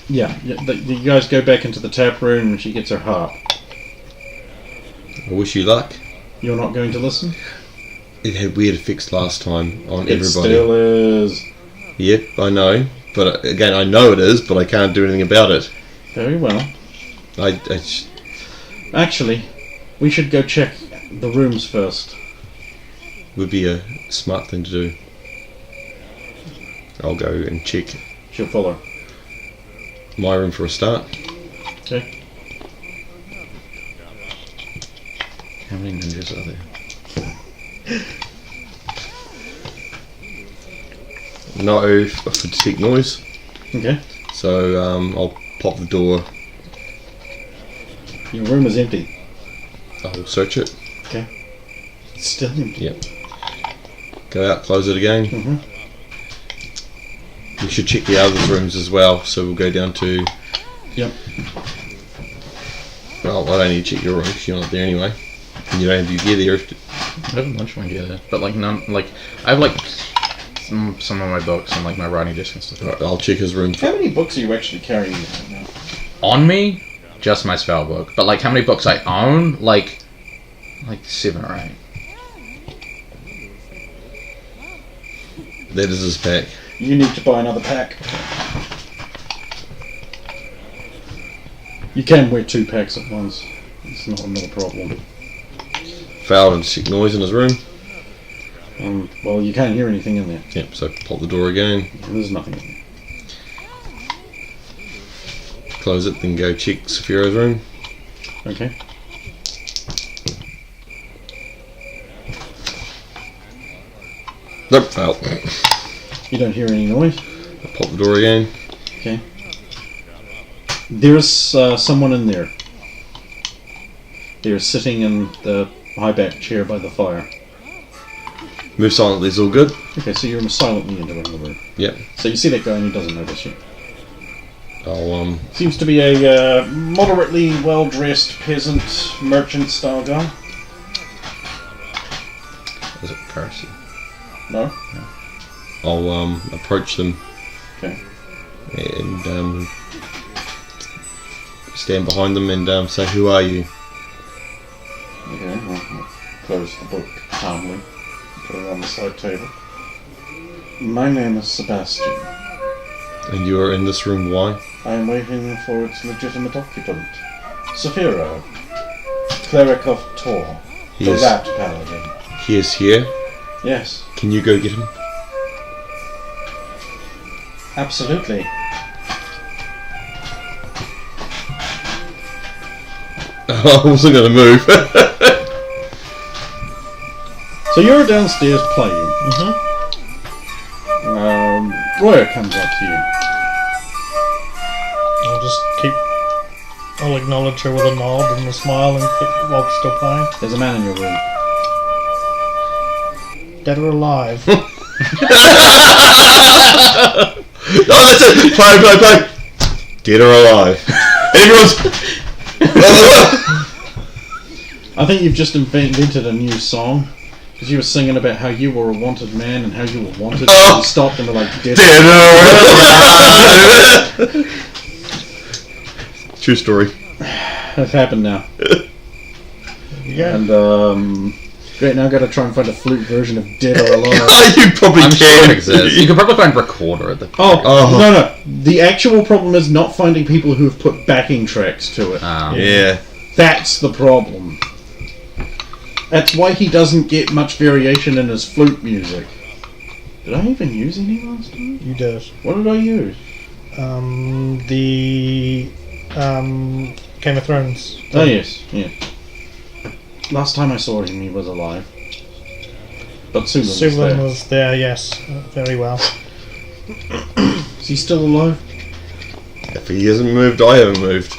yeah, you guys go back into the tap room and she gets her harp. I wish you luck. You're not going to listen? It had weird effects last time on It everybody. still is. Yep, I know. But again, I know it is, but I can't do anything about it. Very well. Actually, we should go check the rooms first. Would be a smart thing to do. I'll go and check She'll follow. my room for a start. Okay. How many ninjas are there? No, for detect noise. Okay. So I'll pop the door. Your room is empty. I'll search it. Okay. It's still empty. Yep. Go out, close it again. Mm-hmm. We should check the other rooms as well. So we'll go down to. Yep. Well, I don't need to check your room because you're not there anyway. And you don't have your gear there. I have a bunch of my gear there, but like none. Like I have like some of my books and like my writing desk and stuff. Right, I'll check his room. How many books are you actually carrying right now? On me, just my spell book. But like how many books I own? Like 7 or 8. That is his pack. You need to buy another pack. You can wear 2 packs at once. It's not a problem. Failed and check noise in his room. Well, you can't hear anything in there. Yep, so pop the door again. There's nothing in there. Close it, then go check Sephiro's room. Okay. Nope, failed. You don't hear any noise? Pop the door again. Okay. There's someone in there. They're sitting in the high-back chair by the fire. Move silently is all good. Okay, so you're silently entering the room. Yep. So you see that guy and he doesn't notice you. I'll Seems to be a moderately well-dressed peasant merchant-style guy. Was it Percy? No? I'll approach them Okay. and stand behind them and say, "Who are you?" Okay, I'll close the book calmly. Put it on the side table. My name is Sebastian. And you are in this room. Why? I am waiting for its legitimate occupant. Saphira, cleric of Tor, He the is- rat paladin. He is here. Yes, Can you go get him? absolutely. I wasn't going to move. So you're downstairs playing. Roya comes up to you. I'll acknowledge her with a nod and a smile and while still playing. There's a man in your room. Dead or alive? Oh, that's it! Play! Dead or alive? Everyone's... I think you've just invented a new song. Because you were singing about how you were a wanted man and how you were wanted. Oh. And you stopped and were like, dead. Dead or alive! True story. That's happened now. Yeah. And, great, now I've got to try and find a flute version of Dead or Alive. You probably I'm can. sure it exists. You could probably find Recorder at the... Oh, no. The actual problem is not finding people who have put backing tracks to it. Yeah. That's the problem. That's why he doesn't get much variation in his flute music. Did I even use any last time? You did. What did I use? The Game of Thrones. Oh, yes. Last time I saw him, he was alive. But Sulan was Sulan there. was there, yes. Very well. Is he still alive? If he hasn't moved, I haven't moved.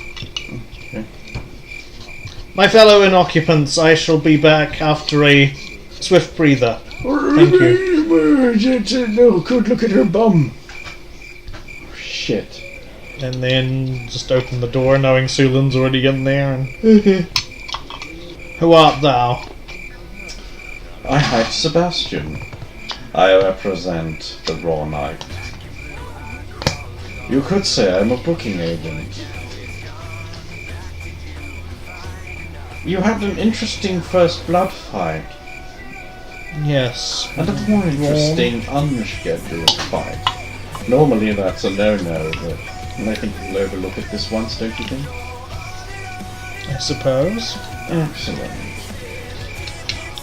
My fellow inoccupants, I shall be back after a swift breather. Thank you. No, good look at her bum. Shit. And then just open the door knowing Sulan's already in there and... Who art thou? I am Sebastian. I represent the Raw Knight. You could say I'm a booking agent. You had an interesting first blood fight, Yes. and a more interesting unscheduled fight. Normally that's a no-no, but I think we'll overlook it this once, don't you think? I suppose. Excellent.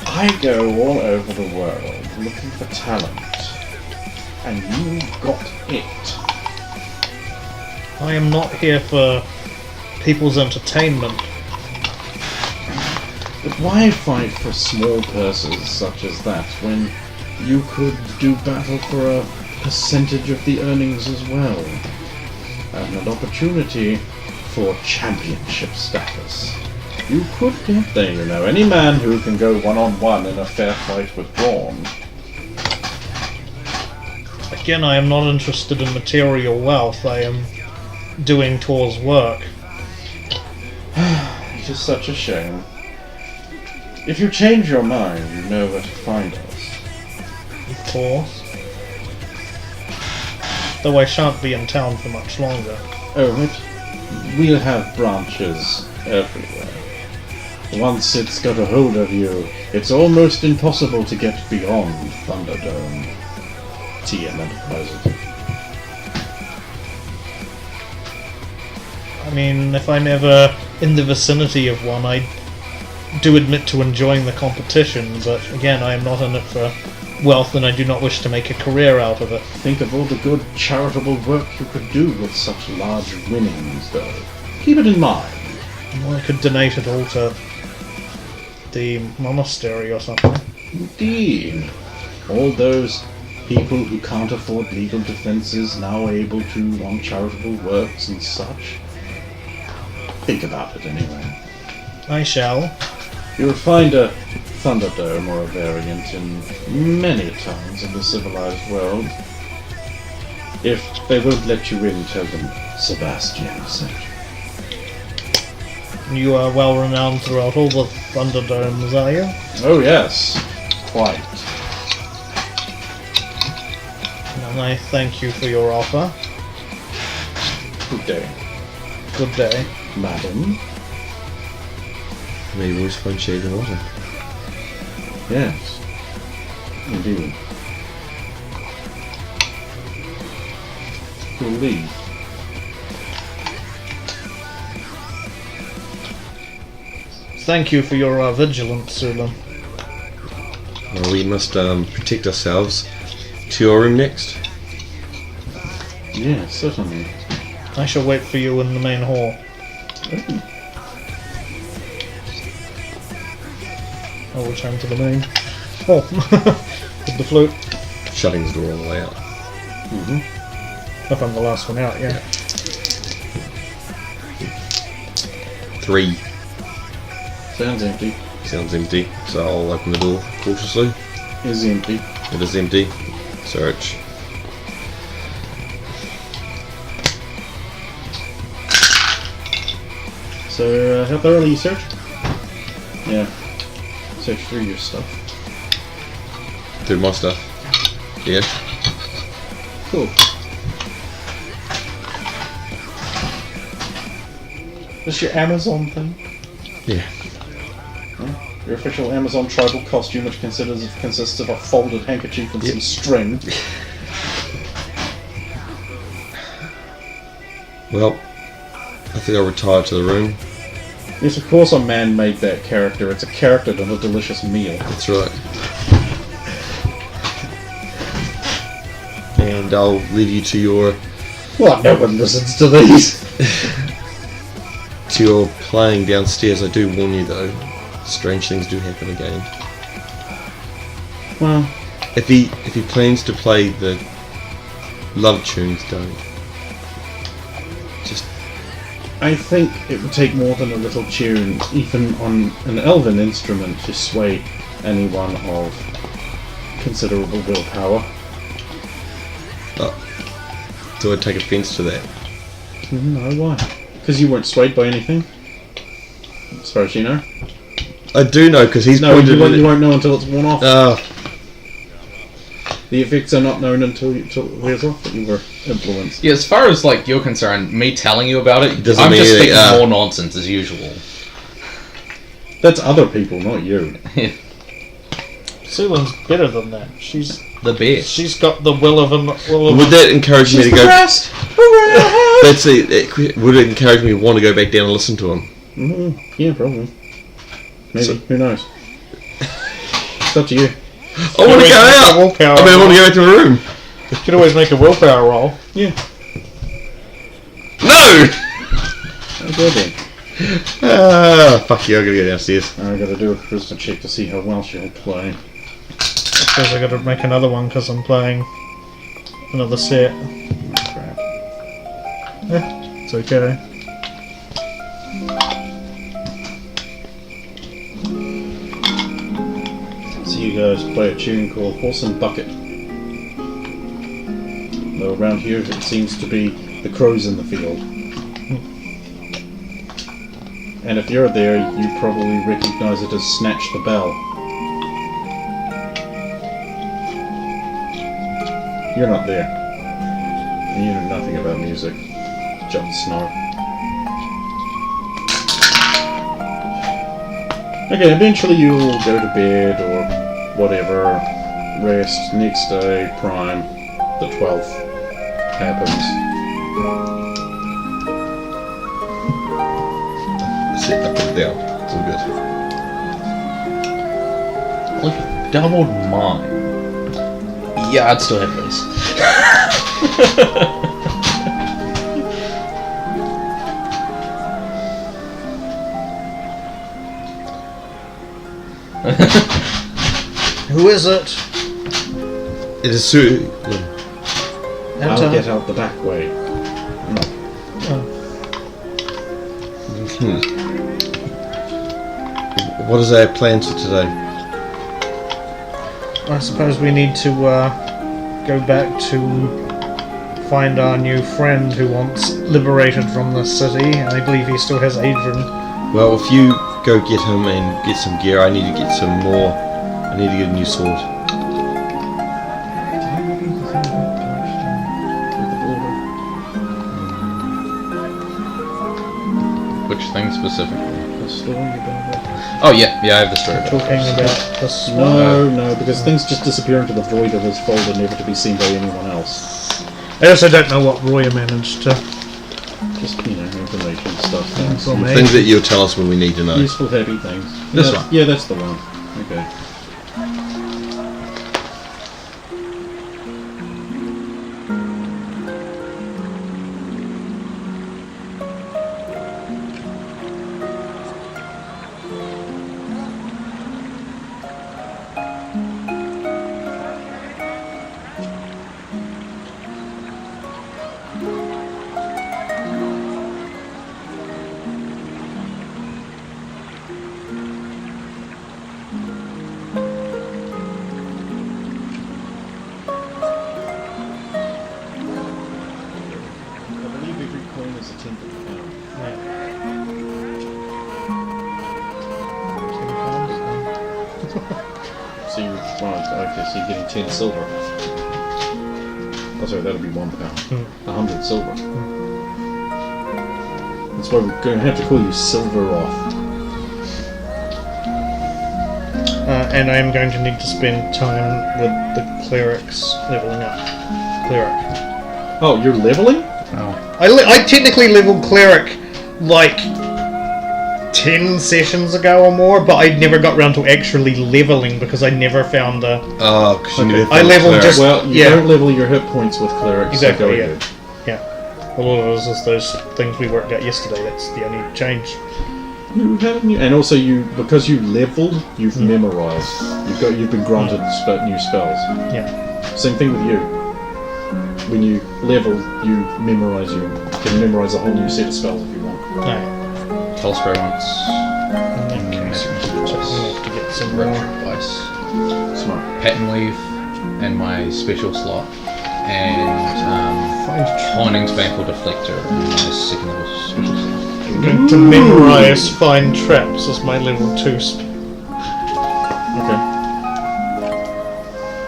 I go all over the world looking for talent, and you got it. I am not here for people's entertainment. But why fight for small purses such as that when you could do battle for a percentage of the earnings as well? And an opportunity for championship status. You could get there, you know. Any man who can go one-on-one in a fair fight with Brawn. Again, I am not interested in material wealth. I am doing Tor's work. It is such a shame. If you change your mind, you know where to find us. Of course. Though I shan't be in town for much longer. Oh, we'll have branches everywhere. Once it's got a hold of you, it's almost impossible to get beyond Thunderdome. TM Enterprises. I mean, if I'm ever in the vicinity of one, I do admit to enjoying the competition, but again, I am not in it for wealth and I do not wish to make a career out of it. Think of all the good charitable work you could do with such large winnings, though. Keep it in mind. Well, I could donate it all to the monastery or something. Indeed. All those people who can't afford legal defenses now able to on charitable works and such. Think about it anyway. I shall. You'll find a Thunderdome or a variant in many towns in the civilized world. If they won't let you in, tell them Sebastian, such. You are well renowned throughout all the Thunderdomes, are you? Oh yes, quite. And I thank you for your offer. Good day, Good day. madam. May you always find shade in water. Yes, indeed. We'll leave. Thank you for your vigilance, Sulan. Well, we must protect ourselves. To your room next. Yes, certainly. I shall wait for you in the main hall. I'll return to the main hall with the flute. Shutting the door on the way out. If I'm the last one out, yeah. 3. Sounds empty. Sounds empty, so I'll open the door cautiously. Is empty. It is empty. Search. So, how thoroughly you search? Yeah. Search through your stuff. Through my stuff. Yeah. Cool. This your Amazon thing? Yeah. Your official Amazon tribal costume, which consists of a folded handkerchief and some string. Well, I think I'll retire to the room. Yes, of course a man made that character. It's a character, not a delicious meal. That's right. And I'll leave you to your What? No one listens to these. playing downstairs. I do warn you though, strange things do happen again. Well, If he plans to play the love tunes, don't. Just I think it would take more than a little tune, even on an elven instrument, to sway anyone of considerable willpower. do I take offence to that? No, why? Because you weren't swayed by anything? As far as you know? I do know because he's No, pointed you won't know until it's worn off. The effects are not known until it wears off, but you were influenced. Yeah, as far as like you're concerned, me telling you about it, Doesn't I'm mean just anything, thinking more nonsense as usual. That's other people, not you. Sulan's better than that. She's The best. she's got the will of a Would that encourage me to go? Depressed. That's it. Would it encourage me to want to go back down and listen to him? Yeah, probably. Maybe. So- Who knows? It's up to you. I want to go out. Willpower I want to go back to the room. You could always make a willpower roll. Yeah. No. Okay then. Fuck you! I gotta go downstairs. I gotta do a charisma check to see how well she'll play. I suppose I gotta make another one because I'm playing another set. Crap. It's okay. So you guys play a tune called Horse and Bucket. Though around here it seems to be the crows in the field. And if you're there, you probably recognise it as Snatch the Bell. You're not there. And you know nothing about music. Jump snow. Okay, eventually you'll go to bed or whatever. Rest. Next day, Prime. The 12th. Happens. Sit up and down. It's all good. Look, doubled mine. Yeah, I'd still have this. Who is it? It is Sue. I'll get out the back way. What is our plans for today? I suppose we need to go back to find our new friend who wants liberated from the city, and I believe he still has Adrian. Well, if you go get him and get some gear, I need to get some more. I need to get a new sword. Which thing specifically? The story about it. Oh yeah, I have the story. Talking about the sword. No, because things just disappear into the void of his folder, never to be seen by anyone else. I also don't know what Roya managed to. Just, information stuff. For me. Things that you'll tell us when we need to know. Useful, happy things. This Yeah, one? Yeah, that's the one. Okay. I believe every coin is a tenth of a pound. So you're getting 10 silver. Oh, sorry, that'll be £1. 100 silver. That's why we're going to have to call you Silver Off. And I am going to need to spend time with the clerics leveling up. Cleric. Oh, you're leveling? Oh. I technically leveled cleric like 10 sessions ago or more, but I never got around to actually leveling because I never found the. Oh, because you Okay. never I found leveled cleric. just- Well, you Yeah. don't level your hit points with clerics. so Exactly, very yeah. good. A lot of it was just those things we worked out yesterday. That's the only change. And also, because you leveled, you've memorized. You've been granted new spells. Yeah. Same thing with you. When you level, you memorize. You can memorize a whole new set of spells if you want. No. Tell spray once. I'll have to get some more. Retro twice. Smart. Pattern weave and my special slot. And Hining's Baneful Deflector and my second level special slot. I'm going to memorize Find Traps as my level 2 Okay.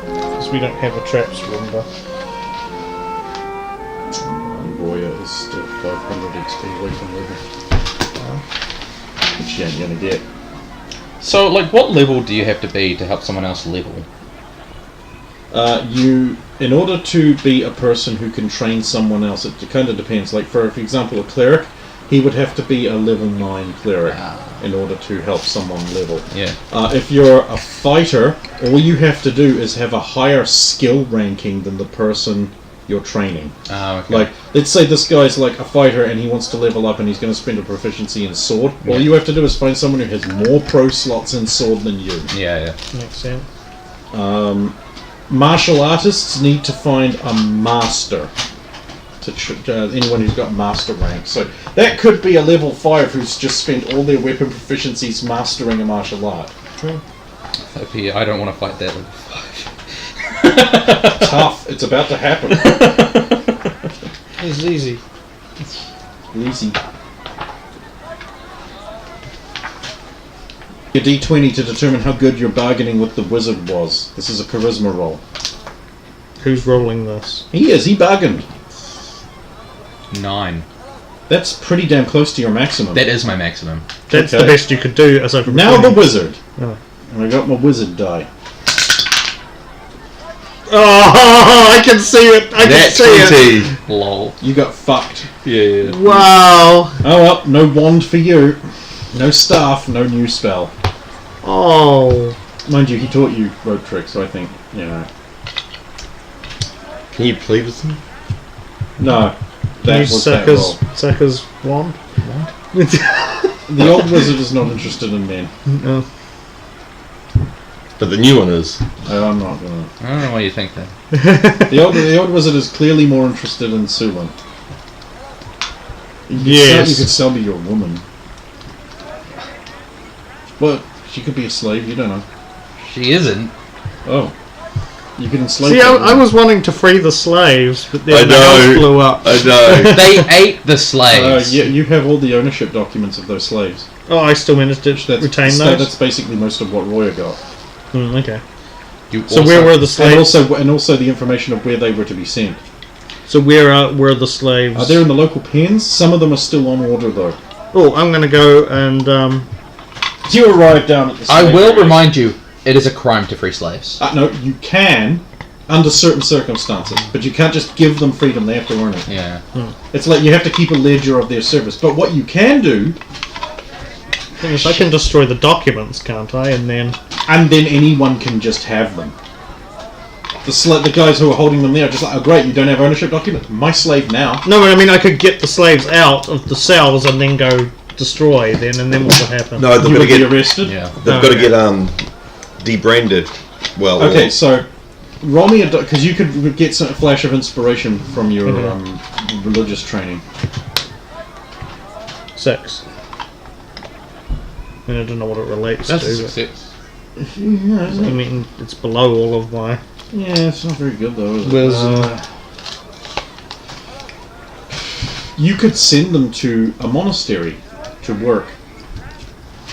because we don't have a traps remember. Roya is still 500 XP away from level. Which you ain't gonna get. So, what level do you have to be to help someone else level? In order to be a person who can train someone else, it kind of depends. Like, for example, a cleric, he would have to be a level 9 cleric in order to help someone level. Yeah. If you're a fighter, all you have to do is have a higher skill ranking than the person you're training. Okay. Like, let's say this guy's like a fighter and he wants to level up and he's going to spend a proficiency in sword. All you have to do is find someone who has more pro slots in sword than you. Yeah. Makes sense. Martial artists need to find a master. Anyone who's got master rank. So that could be a level 5 who's just spent all their weapon proficiencies mastering a martial art. OP, I don't want to fight that level 5. Tough. It's about to happen. It's easy. Easy. A D20 to determine how good your bargaining with the wizard was. This is a charisma roll. Who's rolling this? He bargained. 9. That's pretty damn close to your maximum. That is my maximum. That's Okay. the best you could do aside from Now the 20. wizard. Oh. And I got my wizard die. Oh, I can see it. I can see it. 20. Lol. You got fucked. Yeah. Wow. Oh well, no wand for you. No staff, no new spell. Oh. Mind you, he taught you rope tricks, so I think, you know. Can you plead with him? No. Can That you was suck that roll. his wand? The old wizard is not interested in men. No. But the new one is. I'm not gonna. I don't know why you think that. The old wizard is clearly more interested in Sulan. Yes. You could sell me your woman. Well, she could be a slave, you don't know. She isn't. Oh. You can enslave See, them. I was wanting to free the slaves, but then I the house know. blew up. I know. They ate the slaves. You have all the ownership documents of those slaves. Oh, I still managed to retain those? That's basically most of what Roya got. Okay. You So also- where were the slaves? And also the information of where they were to be sent. So where were the slaves? They're in the local pens. Some of them are still on order, though. Oh, I'm going to go and... You arrive down at the I slave will race. remind you, it is a crime to free slaves. No, you can, under certain circumstances, but you can't just give them freedom. They have to earn it. Yeah. It's like you have to keep a ledger of their service. But what you can do, thing is, I can destroy the documents, can't I? And then anyone can just have them. The guys who are holding them there are just like, oh great, you don't have ownership documents? My slave now. no, but I mean, I could get the slaves out of the cells and then go destroy them, and then what would happen? No, they've You got to would be get arrested? Yeah. they've got to get debranded. Well, Okay, so roll me because you could get a flash of inspiration from your religious training. 6. I mean, I don't know what it relates That's a to. success. Yeah, But, I mean, it's below all of my... yeah, it's not very good though, is it? Wisdom. You could send them to a monastery to work.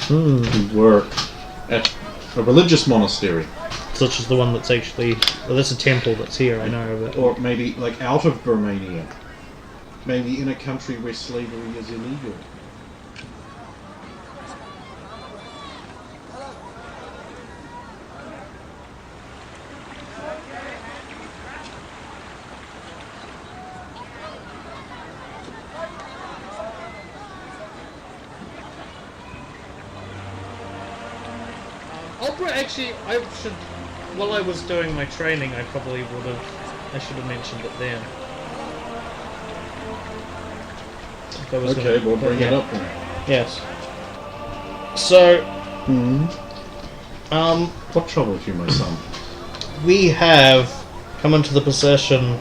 To work at a religious monastery. Such as the one that's actually... Well, there's a temple that's here, I know of it. Or maybe like out of Burmania. Maybe in a country where slavery is illegal. Actually, I should... While I was doing my training, I probably would have... I should have mentioned it then. If I was Okay, gonna- we'll bring it yeah. up then. Yes. So, What troubles you, my son? we have come into the possession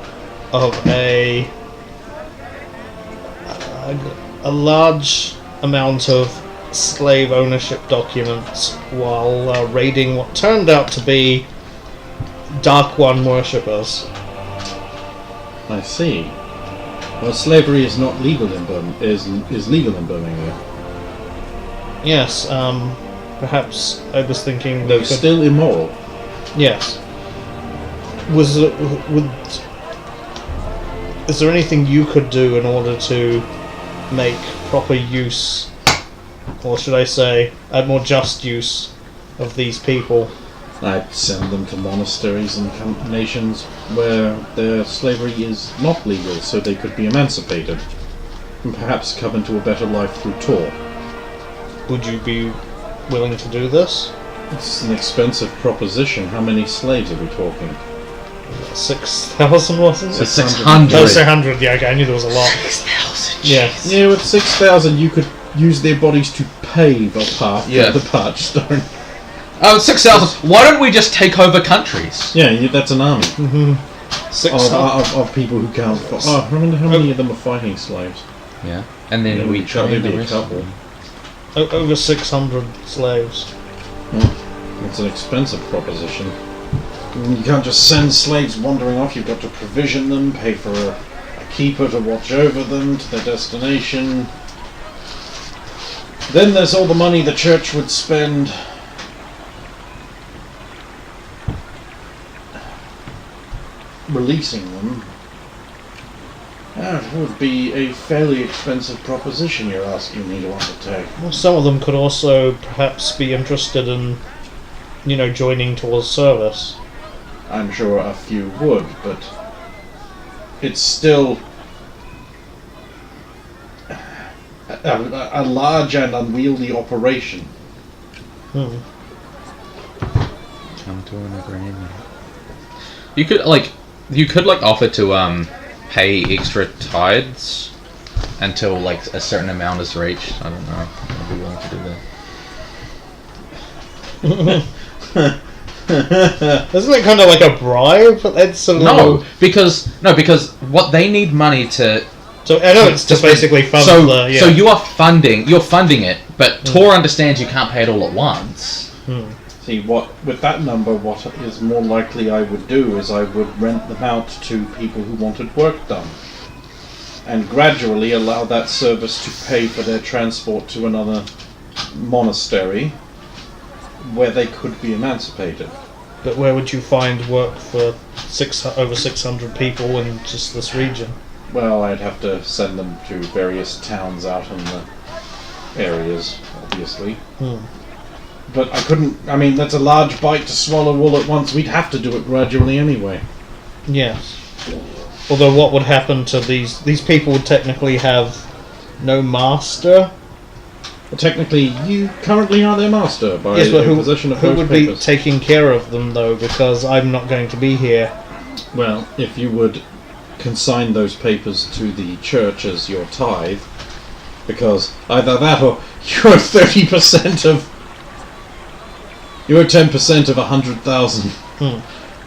of a large amount of slave ownership documents while raiding what turned out to be Dark One worshippers. I see. Well, slavery is not legal in is legal in Birmingham. Yes, perhaps I was thinking Though we could... still immoral. Yes. Is there anything you could do in order to make proper use, or should I say, a more just use of these people? I'd send them to monasteries and nations where their slavery is not legal, so they could be emancipated, and perhaps come into a better life through Tor. Would you be willing to do this? It's an expensive proposition. How many slaves are we talking? 6,000, wasn't it? 600. Oh, 600, yeah, okay, I knew there was a lot. 6,000. Yeah. Yeah, with 6,000 you could use their bodies to pave a path Yeah. with the parched stone. Oh, 6,000. Why don't we just take over countries? Yeah, that's an army 6,000. of people who can't fight. Oh, I wonder how many of them are fighting slaves. Yeah. And then we try train to the be a rest. couple. Over 600 slaves. It's an expensive proposition. You can't just send slaves wandering off. You've got to provision them, pay for a keeper to watch over them to their destination. Then there's all the money the church would spend releasing them. That would be a fairly expensive proposition you're asking me to undertake. Well, some of them could also perhaps be interested in, joining towards service. I'm sure a few would, but it's still a large and unwieldy operation. Come to an agreement. You could offer to pay extra tithes until a certain amount is reached. I don't know. I'd be willing to do that. Isn't it kind of like a bribe? That's a little... because what they need money to. So I know it's just basically fund So the... you're funding it, but Tor understands you can't pay it all at once. So See, with that number, what is more likely I would do is I would rent them out to people who wanted work done, and gradually allow that service to pay for their transport to another monastery where they could be emancipated. But where would you find work for over 600 people in just this region? Well, I'd have to send them to various towns out in the areas, obviously. But I couldn't. I mean, that's a large bite to swallow all at once. We'd have to do it gradually anyway. Yes. Although what would happen to these people would technically have no master. Well, technically, you currently are their master by Yes, but your possession of who those would papers. be taking care of them though? Because I'm not going to be here. Well, if you would consign those papers to the church as your tithe, because either that or you're 30% of... You're 10% of 100,000,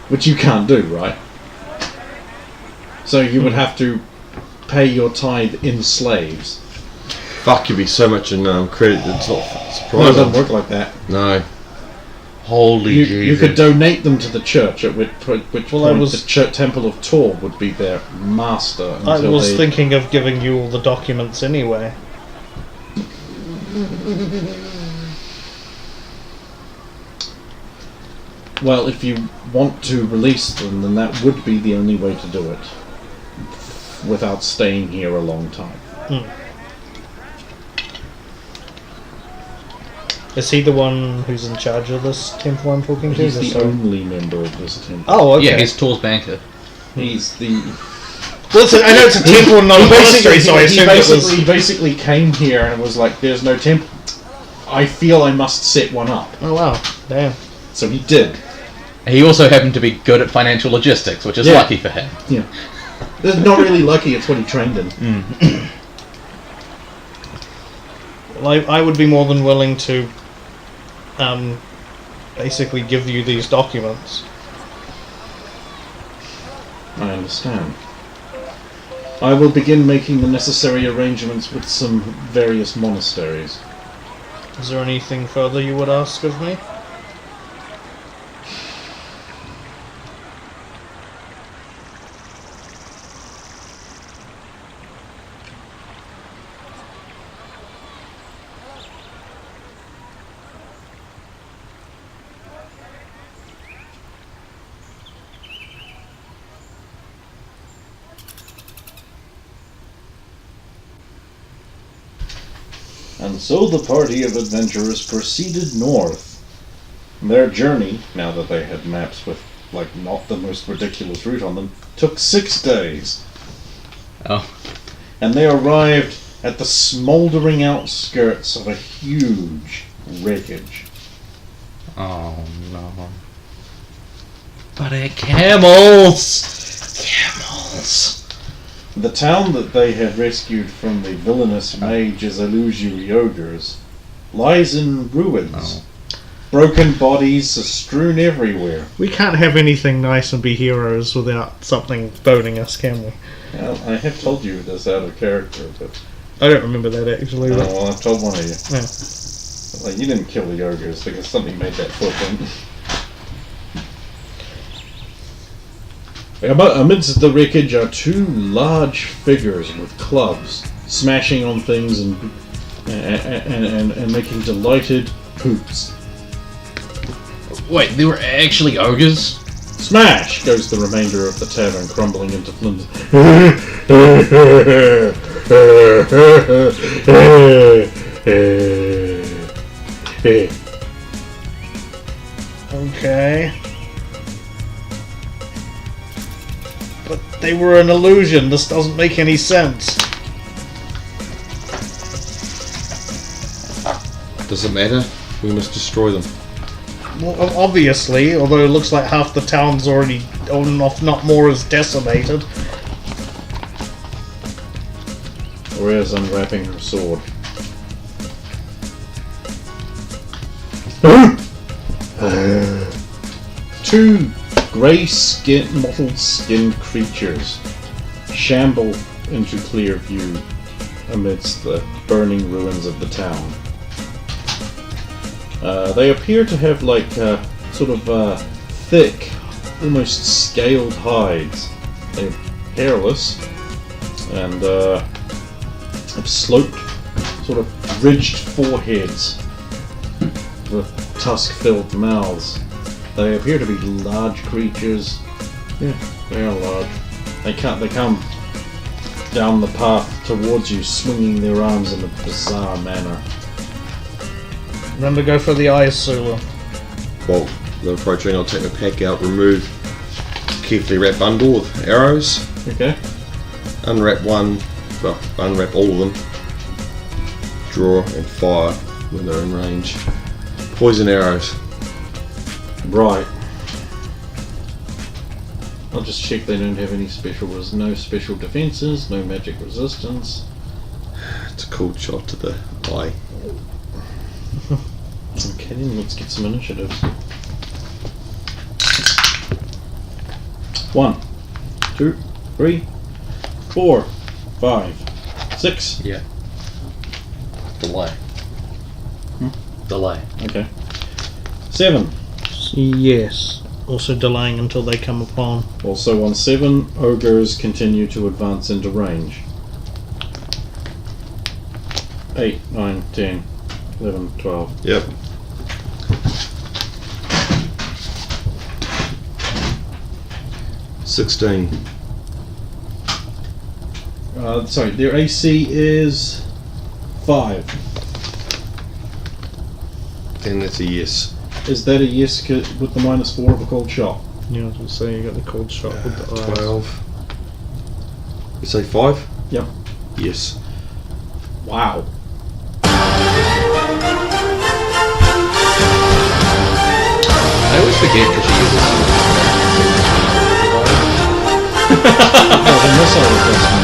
which you can't do, right? So you would have to pay your tithe in slaves. Fuck, you'd be so much in credit. It's not No, it surprising. doesn't work like that. No. Holy You Jesus. could donate them to the church, at which point was- the Temple of Tor would be their master. I Until was they... thinking of giving you all the documents anyway. Well, if you want to release them, then that would be the only way to do it, without staying here a long time. Is he the one who's in charge of this temple I'm talking to? He's Just the so- only member of this temple. Oh, okay. Yeah, he's Tor's banker. He's the... Listen, I know it's a temple and not a monastery, so I assumed it was... He basically came here and was like, there's no temple. I feel I must set one up. Oh wow, damn. So he did. He also happened to be good at financial logistics, which is Yeah. lucky for him. Yeah. It's not really lucky, it's what he trained in. Well, I would be more than willing to basically give you these documents. I understand. I will begin making the necessary arrangements with some various monasteries. Is there anything further you would ask of me? And so the party of adventurers proceeded north. Their journey, now that they had maps with, like, not the most ridiculous route on them, took 6 days. Oh. And they arrived at the smouldering outskirts of a huge wreckage. Oh no. But they're camels! Camels! The town that they had rescued from the villainous mages Illusory Ogres lies in ruins. Oh. Broken bodies are strewn everywhere. We can't have anything nice and be heroes without something boning us, can we? Well, I have told you this out of character, but I don't remember that actually. but- well, I've told one of you. Yeah. Like, you didn't kill the ogres because something made that footprint. Amidst the wreckage are 2 large figures with clubs, smashing on things and making delighted hoots. Wait, they were actually ogres? Smash goes the remainder of the tavern, crumbling into flinders. Okay. But they were an illusion. This doesn't make any sense. Doesn't matter. We must destroy them. Well, obviously, although it looks like half the town's already, or not more, is decimated. Aurea's unwrapping her sword. Two mottled skinned creatures shamble into clear view amidst the burning ruins of the town. They appear to have like sort of thick, almost scaled hides. They're hairless and have sloped, sort of ridged foreheads with tusk-filled mouths. They appear to be large creatures. Yeah, they are large. They come down the path towards you, swinging their arms in a bizarre manner. Remember, go for the eyes, Sula. Well, they're approaching. I'll take my pack out, remove carefully wrapped bundle of arrows, Okay. unwrap one, well, unwrap all of them, draw and fire when they're in range. Poison arrows. Right. I'll just check they don't have any special, no special defenses, no magic resistance. It's a cold shot to the eye. Okay, then let's get some initiatives. 1, 2, 3, 4, 5, 6. Yeah. Delay. Delay. Okay. 7. Yes. Also delaying until they come upon. Also on 7, ogres continue to advance into range. 8, 9, 10, 11, 12. Yep. $16. Sorry, their AC is 5. Then that's a yes. Is that a yes with the -4 of a cold shot? Yeah, I was going to say you got the cold shot with the eyes. 12. You say 5? Yep. Yes. Wow. I always forget because she uses. Oh, the missile replacement.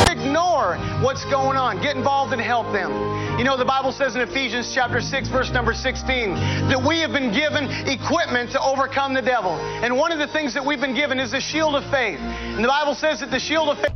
Ignore what's going on. Get involved and help them. You know, the Bible says in Ephesians chapter 6, verse number 16, that we have been given equipment to overcome the devil. And one of the things that we've been given is the shield of faith. And the Bible says that the shield of faith